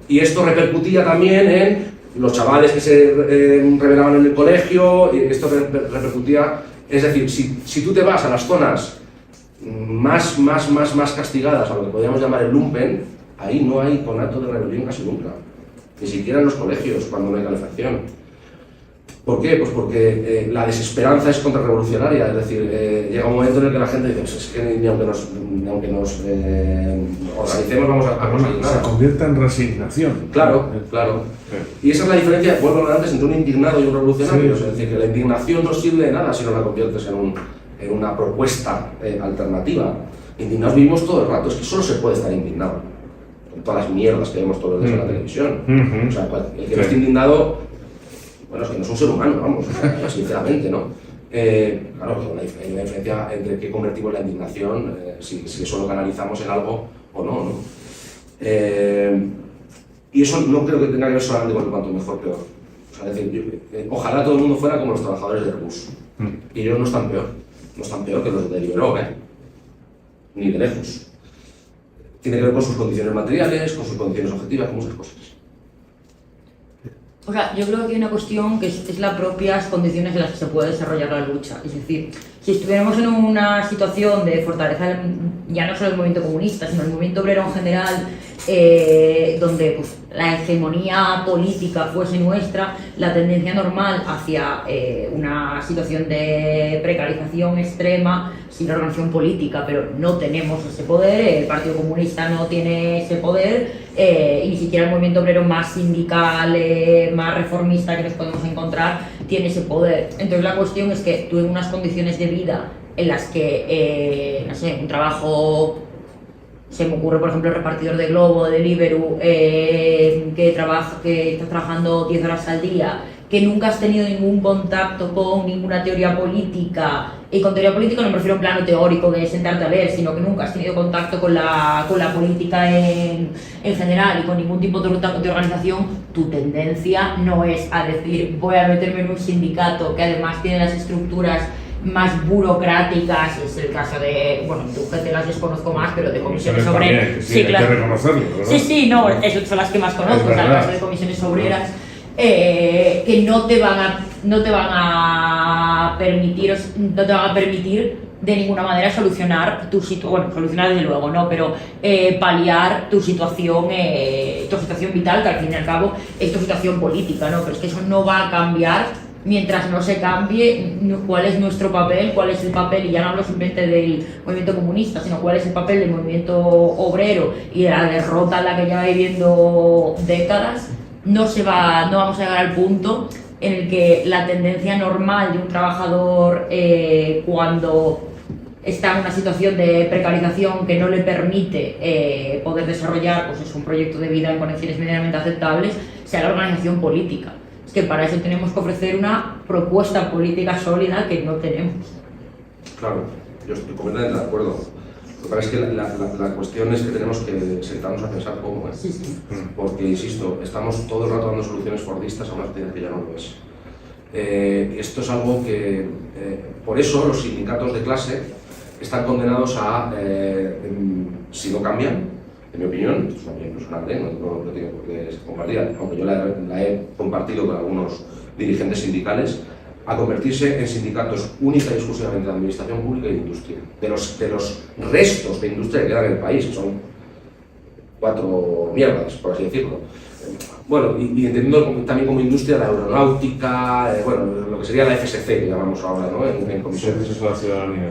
Y esto repercutía también en los chavales que se rebelaban en el colegio, y esto repercutía, es decir, si tú te vas a las zonas más castigadas, a lo que podríamos llamar el lumpen, ahí no hay conato de rebelión casi nunca, ni siquiera en los colegios cuando no hay calefacción. ¿Por qué? Pues porque la desesperanza es contrarrevolucionaria, es decir, llega un momento en el que la gente dice, pues es que ni aunque nos organicemos vamos a conseguir nada. Se convierte en resignación. Claro. Y esa es la diferencia, vuelvo a hablar antes, entre un indignado y un revolucionario. Es decir, que la indignación no sirve de nada si no la conviertes en una propuesta alternativa. Indignados vivimos todo el rato, es que solo se puede estar indignado con todas las mierdas que vemos todos los días en la televisión. O sea, el que no esté indignado, bueno, es que no es un ser humano, vamos, sinceramente, ¿no? Claro, hay una diferencia entre qué convertimos la indignación, si eso lo canalizamos en algo o no. Y eso no creo que tenga que ver solamente con el cuanto mejor peor. O sea, es decir, ojalá todo el mundo fuera como los trabajadores de Airbus. Y ellos no están peor. No están peor que los de Deliveroo, ni de lejos. Tiene que ver con sus condiciones materiales, con sus condiciones objetivas, con muchas cosas. O sea, yo creo que hay una cuestión que es las propias condiciones en las que se puede desarrollar la lucha. Es decir, si estuviéramos en una situación de fortaleza, ya no solo el movimiento comunista, sino el movimiento obrero en general, donde pues, la hegemonía política fuese nuestra, la tendencia normal hacia una situación de precarización extrema, sin organización política, pero no tenemos ese poder, el Partido Comunista no tiene ese poder, y ni siquiera el movimiento obrero más sindical, más reformista que nos podemos encontrar, tiene ese poder. Entonces la cuestión es que tú en unas condiciones de vida en las que, no sé, un trabajo, se me ocurre por ejemplo el repartidor de Globo, de Deliveroo, que estás trabajando 10 horas al día, que nunca has tenido ningún contacto con ninguna teoría política, y con teoría política no me refiero a un plano teórico de sentarte a leer, sino que nunca has tenido contacto con la política en general y con ningún tipo de organización, tu tendencia no es a decir voy a meterme en un sindicato que además tiene las estructuras más burocráticas, es el caso de, bueno, tu gente las desconozco más, pero de comisiones obreras. Sí, claro. Hay que reconocerlo, ¿verdad? Sí, no, esas son las que más conozco, o sea, el caso de comisiones obreras, que no te van a permitir de ninguna manera solucionar tu situación, bueno, solucionar desde luego, no, pero paliar tu situación vital, que al fin y al cabo es tu situación política, ¿no? Pero es que eso no va a cambiar mientras no se cambie cuál es nuestro papel, cuál es el papel, y ya no hablo simplemente del movimiento comunista, sino cuál es el papel del movimiento obrero y de la derrota en la que lleva viviendo décadas. No vamos a llegar al punto en el que la tendencia normal de un trabajador cuando está en una situación de precarización que no le permite poder desarrollar pues, un proyecto de vida en condiciones medianamente aceptables, sea la organización política. Es que para eso tenemos que ofrecer una propuesta política sólida que no tenemos. Claro, yo estoy completamente de acuerdo. Lo que pasa es que la cuestión es que tenemos que sentarnos a pensar cómo, Sí. Porque, insisto, estamos todo el rato dando soluciones fordistas a una actividad que ya no lo es. Esto es algo que, por eso los sindicatos de clase están condenados a, si no cambian, en mi opinión, es una opinión personal, no tiene por qué ser compartida, aunque yo la he compartido con algunos dirigentes sindicales, a convertirse en sindicatos única y exclusivamente de administración pública y de industria. De los restos de industria que quedan en el país, que son 4 mierdas, por así decirlo. Bueno, y entendiendo también como industria la aeronáutica, bueno, lo que sería la FSC, que llamamos ahora, ¿no? En comisiones. Eso es la ciudadanía.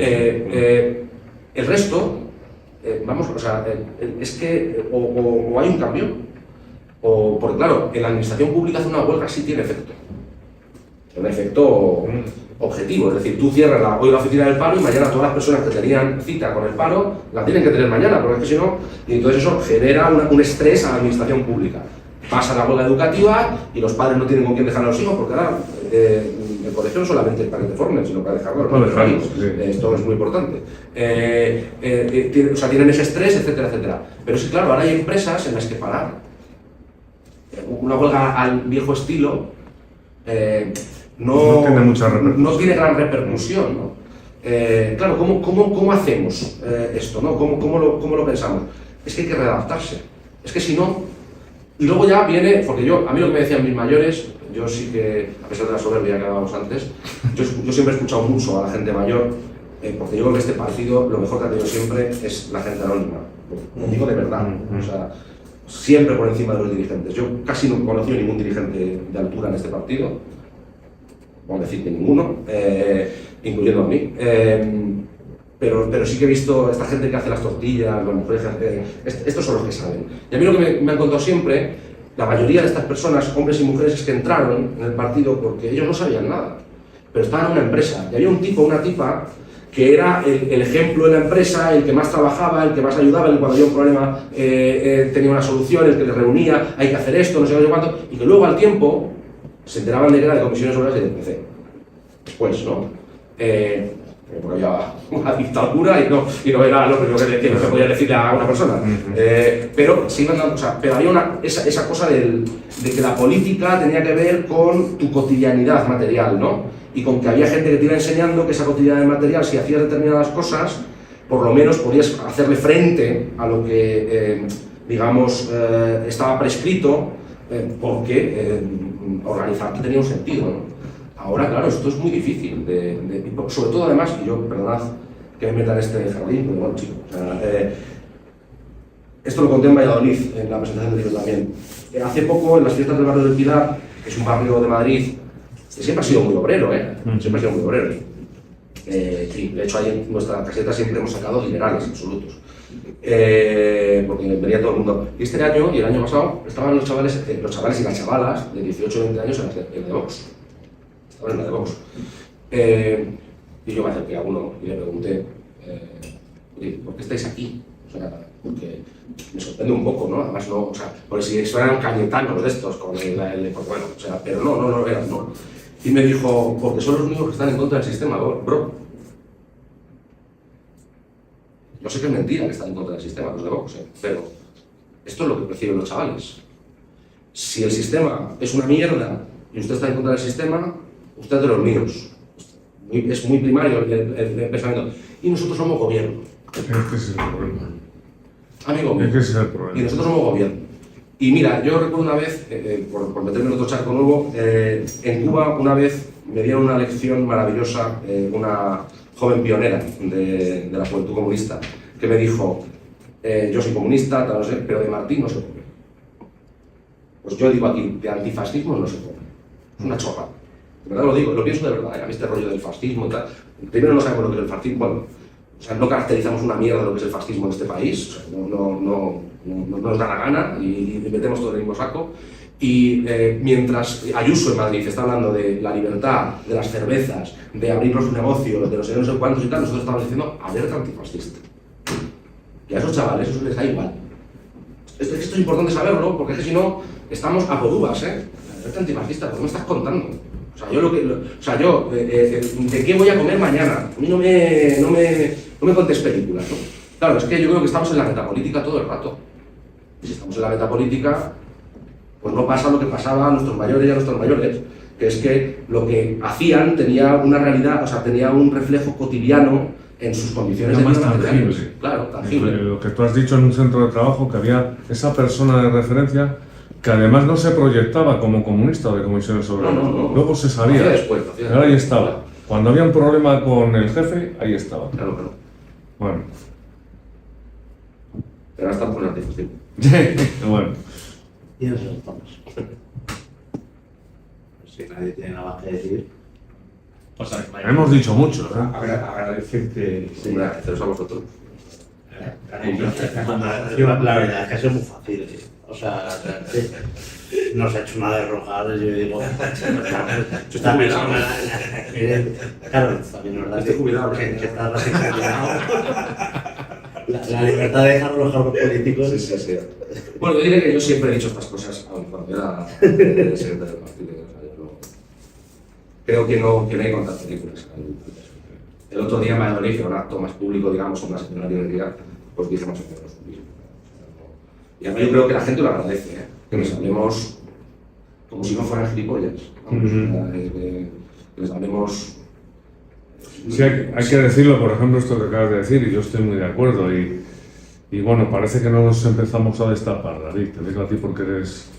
El resto, vamos, o sea, es que o hay un cambio, o, porque claro, en la administración pública hacer una huelga sí tiene efecto. Un efecto objetivo, es decir, tú cierras hoy la oficina del paro y mañana todas las personas que tenían cita con el paro la tienen que tener mañana, porque es que si no, y entonces eso genera un estrés a la administración pública. Pasa la huelga educativa y los padres no tienen con quién dejar a los hijos porque ahora el colegio no solamente es para que te formen, sino para dejarlo. Para dejarlo, sí. Esto es muy importante. O sea, tienen ese estrés, etcétera, etcétera. Pero sí, claro, ahora hay empresas en las que parar. Una huelga al viejo estilo no tiene mucha repercusión. No tiene gran repercusión, ¿no? Claro, ¿cómo hacemos esto, ¿no? ¿Cómo lo pensamos? Es que hay que readaptarse. Es que si no... Y luego ya viene, porque a mí lo que me decían mis mayores, yo sí que, a pesar de la soberbia que hablábamos antes, yo siempre he escuchado mucho a la gente mayor, porque yo creo que este partido lo mejor que ha tenido siempre es la gente anónima. Lo digo de verdad. O sea, siempre por encima de los dirigentes. Yo casi no he conocido ningún dirigente de altura en este partido, vamos a decir que ninguno, incluyendo a mí. Pero sí que he visto esta gente que hace las tortillas, las mujeres, estos son los que saben. Y a mí lo que me han contado siempre, la mayoría de estas personas, hombres y mujeres, es que entraron en el partido porque ellos no sabían nada, pero estaban en una empresa, y había un tipo, una tipa, que era el ejemplo de la empresa, el que más trabajaba, el que más ayudaba, el que cuando había un problema tenía una solución, el que les reunía, hay que hacer esto, no sé cuánto, y que luego al tiempo se enteraban de que era de comisiones obreras y de PC. Después, ¿no? Porque había una dictadura y no era lo primero que no se podía decir a una persona. Pero se iban dando, o sea, pero había esa cosa de que la política tenía que ver con tu cotidianidad material, ¿no? Y con que había gente que te iba enseñando que esa cotidianidad material, si hacías determinadas cosas, por lo menos podías hacerle frente a lo que, digamos, estaba prescrito, porque organizarte tenía un sentido, ¿no? Ahora, claro, esto es muy difícil, sobre todo además, y yo, perdonad que me meta en este jardín, pero bueno, chicos, o sea, esto lo conté en Valladolid, en la presentación del libro también. Hace poco, en las fiestas del barrio del Pilar, que es un barrio de Madrid, que siempre ha sido muy obrero, siempre ha sido muy obrero. Sí, de hecho, ahí en nuestra caseta siempre hemos sacado liberales absolutos, porque venía todo el mundo. Y este año, y el año pasado, estaban los chavales y las chavalas de 18 o 20 años en el de Vox. Estaban en la de Vox. Y yo me acerqué a uno y le pregunté, oye, ¿por qué estáis aquí? O sea, porque me sorprende un poco, ¿no? Además, no, o sea, porque si eran cayetanos de estos, con el bueno, o sea, pero no lo eran, ¿no? Y me dijo, porque son los únicos que están en contra del sistema, bro. Yo sé que es mentira que están en contra del sistema, los de Vox, pero esto es lo que perciben los chavales. Si el sistema es una mierda y usted está en contra del sistema, usted es de los míos. Es muy primario el pensamiento. Y nosotros somos gobierno. Este es el problema. Amigo mío. Ese es el problema. Y nosotros somos gobierno. Y mira, yo recuerdo una vez, por meterme en otro charco nuevo, en Cuba una vez me dieron una lección maravillosa, una joven pionera de la juventud comunista, que me dijo, yo soy comunista, tal, no sé, pero de Martín no se come. Pues yo digo aquí, de antifascismo no se come. Es una chorrada. De verdad lo digo, lo pienso de verdad. A mí este rollo del fascismo y tal, primero no sabemos lo que es el fascismo, bueno, o sea, no caracterizamos una mierda de lo que es el fascismo en este país, o sea, no nos da la gana y metemos todo en el mismo saco. Y mientras Ayuso en Madrid está hablando de la libertad, de las cervezas, de abrir los negocios, de no sé cuántos y tal, nosotros estamos diciendo alerta antifascista. Y a esos chavales eso les da igual. Esto es importante saberlo, porque es que si no, estamos a por uvas, alerta antifascista, ¿por qué me estás contando? O sea, yo ¿de qué voy a comer mañana? A mí no me contes películas, ¿no? Claro, es que yo creo que estamos en la metapolítica todo el rato. Y si estamos en la metapolítica, pues no pasa lo que pasaba a nuestros mayores y a nuestros mayores, que es que lo que hacían tenía una realidad, o sea, tenía un reflejo cotidiano en sus condiciones de vida materiales. Claro, tangible. Lo que tú has dicho en un centro de trabajo, que había esa persona de referencia que además no se proyectaba como comunista o de comisiones obreras. No. Luego se sabía. Pero ahí estaba. Cuando había un problema con el jefe, ahí estaba. Claro. Bueno. Pero ahora estamos con el antifascismo. Bueno. Y en eso estamos. Si nadie tiene nada que decir. Pues Hemos dicho mucho, Agradecerte. Sí, agradeceros a vosotros. La verdad es que ha sido muy fácil. O sea, no se ha hecho nada de Rojales, yo digo. Tú también. Claro, también es verdad que estás radicalizado. La libertad de dejar los cargos políticos. Sí. Bueno, yo diré que yo siempre he dicho estas cosas, aun cuando era secretario del partido. creo que no hay que contar películas. El otro día en Valladolid, en un acto más público, digamos, con una señora de identidad, pues dice más o menos lo mismo. Y a mí yo creo que la gente lo agradece, que les hablemos como si no fueran gilipollas, vamos, que les hablemos... Sí, hay que decirlo, por ejemplo, esto que acabas de decir, y yo estoy muy de acuerdo, y bueno, parece que no nos empezamos a destapar, David, te digo a ti porque eres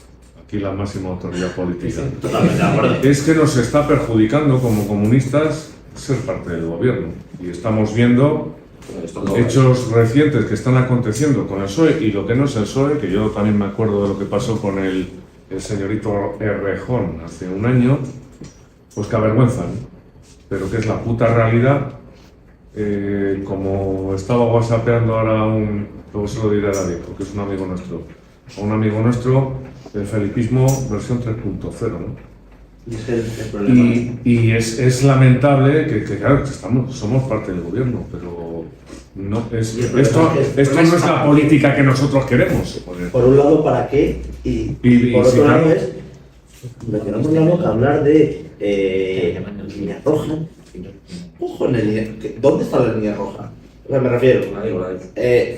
aquí la máxima autoridad política. Sí, totalmente de acuerdo. Es que nos está perjudicando como comunistas ser parte del gobierno, y estamos viendo hechos recientes que están aconteciendo con el PSOE y lo que no es el PSOE, que yo también me acuerdo de lo que pasó con el señorito Errejón hace un año, pues que avergüenzan, pero que es la puta realidad. Como estaba whatsappeando ahora luego se lo diré a David, porque es un amigo nuestro, el felipismo versión 3.0, ¿no? Y es el problema. Y es lamentable que claro, somos parte del gobierno, pero no esto no es la política que nosotros queremos. Por un lado, ¿para qué? Y por otro lado claro. es, mencionamos la boca, hablar de línea roja. Ojo, ¿dónde está la línea roja? O sea, me refiero,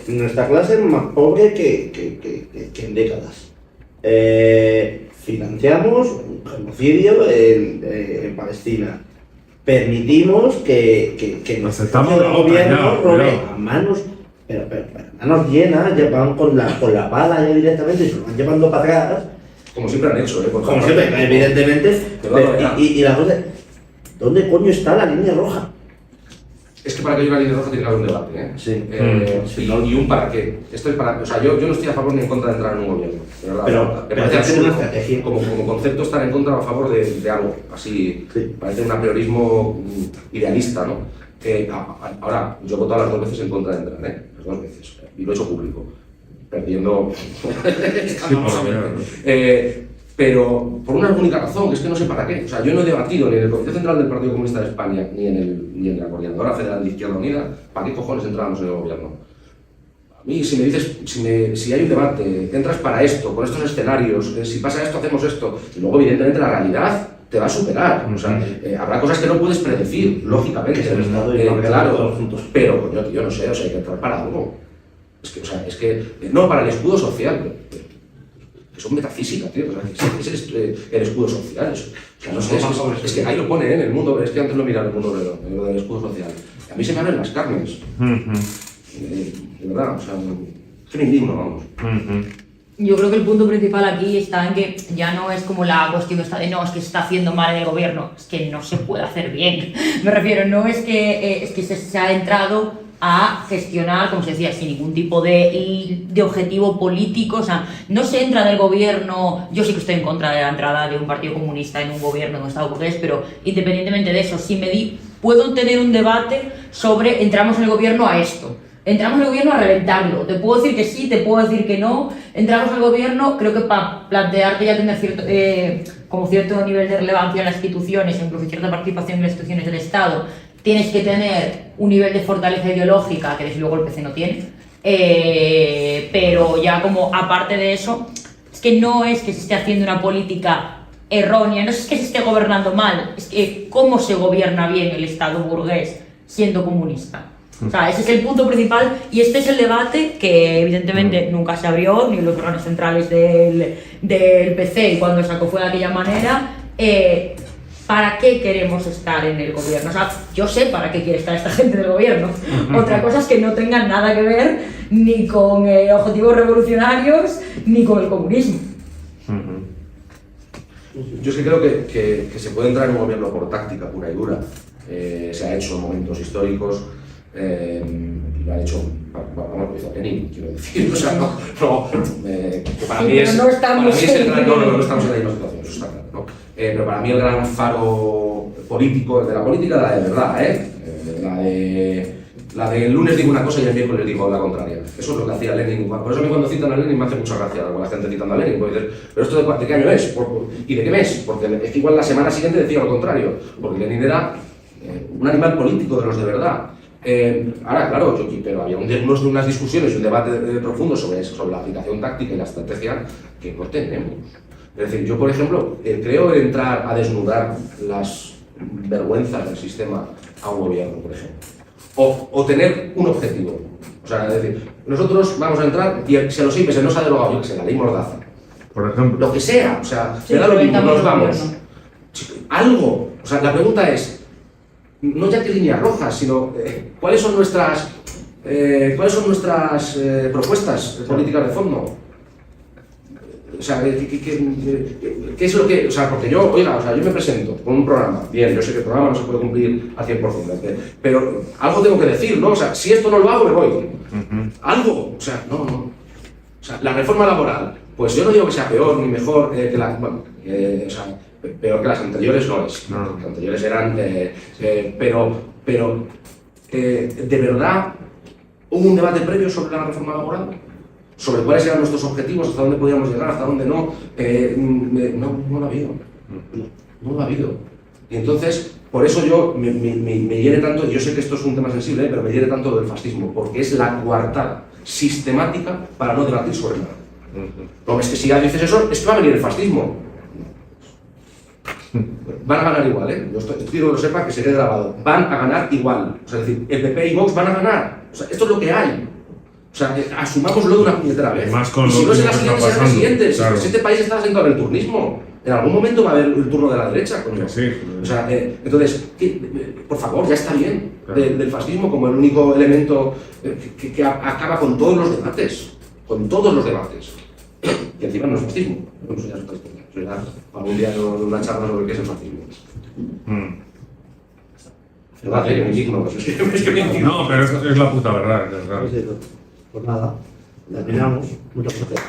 nuestra clase es más pobre que en décadas. Financiamos un genocidio en Palestina. Permitimos que Aceptamos nuestro la gobierno otra, robe ya, a manos, pero manos llenas, ya van con la pala ya directamente y se lo van llevando para atrás. Como siempre han hecho, Como siempre, evidentemente. Y la cosa es, ¿dónde coño está la línea roja? Es que para que haya una línea roja tiene que haber un debate, Sí. Y un para qué. Esto es para, o sea, yo no estoy a favor ni en contra de entrar en un gobierno, de verdad. Pero me parece hay que hacer una absurdo estrategia. como concepto estar en contra o a favor de algo, así, Sí. parece un apriorismo idealista, ¿no? Ahora, yo he votado las 2 veces en contra de entrar, las 2 veces, y lo he hecho público, perdiendo escandalosamente. Pero por una única razón, que es que no sé para qué. O sea, yo no he debatido ni en el Comité Central del Partido Comunista de España ni en la Coordinadora Federal de Izquierda Unida para qué cojones entramos en el gobierno. A mí, si me dices, si hay un debate, entras para esto, con estos escenarios, si pasa esto, hacemos esto, y luego, evidentemente, la realidad te va a superar. O sea, habrá cosas que no puedes predecir, lógicamente. Es el Estado y claro, todos juntos. pero coño, tío, no sé, o sea, hay que entrar para algo. Es que no, para el escudo social. Eso es metafísica, tío. O sea, ¿qué es el escudo social? O sea, no sé, es que ahí lo pone, en el mundo, es que antes lo miraba el mundo obrero, lo del escudo social. A mí se me abren las carnes. De verdad, o sea, es que me indigno, vamos. Yo creo que el punto principal aquí está en que ya no es como la cuestión esta de no, es que se está haciendo mal en el gobierno, es que no se puede hacer bien. Me refiero, no es que, se ha entrado a gestionar, como se decía, sin ningún tipo de objetivo político. O sea, no se entra del gobierno. Yo sí que estoy en contra de la entrada de un partido comunista en un gobierno, en un estado burgués, pero independientemente de eso, puedo tener un debate sobre entramos en el gobierno a esto. Entramos en el gobierno a reventarlo. Te puedo decir que sí, te puedo decir que no. Entramos al gobierno, creo que para plantear que ya tener cierto nivel de relevancia en las instituciones, incluso cierta participación en las instituciones del Estado, tienes que tener un nivel de fortaleza ideológica que desde luego el PC no tiene. Pero ya como aparte de eso, es que no es que se esté haciendo una política errónea, no es que se esté gobernando mal, es que cómo se gobierna bien el Estado burgués siendo comunista. O sea, ese es el punto principal y este es el debate que evidentemente nunca se abrió, ni en los órganos centrales del PC y cuando sacó fue de aquella manera. ¿Para qué queremos estar en el gobierno? O sea, yo sé para qué quiere estar esta gente del gobierno. Otra cosa es que no tengan nada que ver ni con objetivos revolucionarios ni con el comunismo. Yo sí creo que se puede entrar en un gobierno por táctica pura y dura. Se ha hecho en momentos históricos. Y lo ha hecho, vamos, lo hizo Lenin, quiero decir, o sea, que para mí es, no estamos el gran, no estamos en la misma situación, eso está claro, ¿no? Pero para mí el gran faro político, de la política, la de verdad, la del lunes digo una cosa y el miércoles digo la contraria. Eso es lo que hacía Lenin. Por eso a mí cuando citan a Lenin me hace mucha gracia con la gente citando a Lenin, porque dices, pero esto de qué año es, y de qué mes, porque es que igual la semana siguiente decía lo contrario, porque Lenin era un animal político de los de verdad. Ahora, claro, pero había unas discusiones y un debate profundo sobre la aplicación táctica y la estrategia que no tenemos. Es decir, yo, por ejemplo, creo en entrar a desnudar vergüenza del sistema a un gobierno, por ejemplo. O tener un objetivo. O sea, es decir, nosotros vamos a entrar y si a los 6 meses no se ha derogado, yo que sé, la ley Mordaza, Por ejemplo. lo que sea, o sea, Sí, me da lo pero mismo, estamos nos de vamos. acuerdo. Algo, o sea, la pregunta es, no ya que líneas rojas, sino ¿cuáles son nuestras propuestas políticas de fondo? O sea, ¿qué es lo que...? O sea, porque yo, oiga, o sea, yo me presento con un programa, bien, yo sé que el programa no se puede cumplir al 100%, pero algo tengo que decir, ¿no? O sea, si esto no lo hago, me voy. Algo, o sea, no. O sea, la reforma laboral, pues yo no digo que sea peor ni mejor que la... Bueno, o sea, peor que las anteriores no es. No. Las anteriores eran... pero ¿de verdad hubo un debate previo sobre la reforma laboral? Sobre cuáles eran nuestros objetivos, hasta dónde podíamos llegar, hasta dónde no. No lo ha habido. No lo ha habido. Y entonces, por eso yo me hiere tanto, yo sé que esto es un tema sensible, pero me hiere tanto del fascismo, porque es la coartada sistemática para no debatir sobre nada. No, es que si ya dices eso, es que va a venir el fascismo. Van a ganar igual, ¿eh? Yo quiero que lo sepa, que se quede grabado. Van a ganar igual. O sea, es decir, el PP y Vox van a ganar. O sea, esto es lo que hay. O sea, asumámoslo de una puñetera vez. Más con y si lo no es en que la está siguiente, será en la pasando, siguiente. claro. Si este país está sentado en el turnismo, en algún momento va a haber el turno de la derecha, coño. Sí. O sea, entonces, por favor, ya está bien Claro. del fascismo como el único elemento que acaba con todos los debates. Con todos los debates. Y encima no es fascismo. Eso ya es otra historia. Eso ya, algún día una charla sobre qué es el fascismo. Verdad, que me indigno. Es que me indigno. No, pero es la puta verdad. Es verdad. Pues nada, terminamos. Muchas gracias.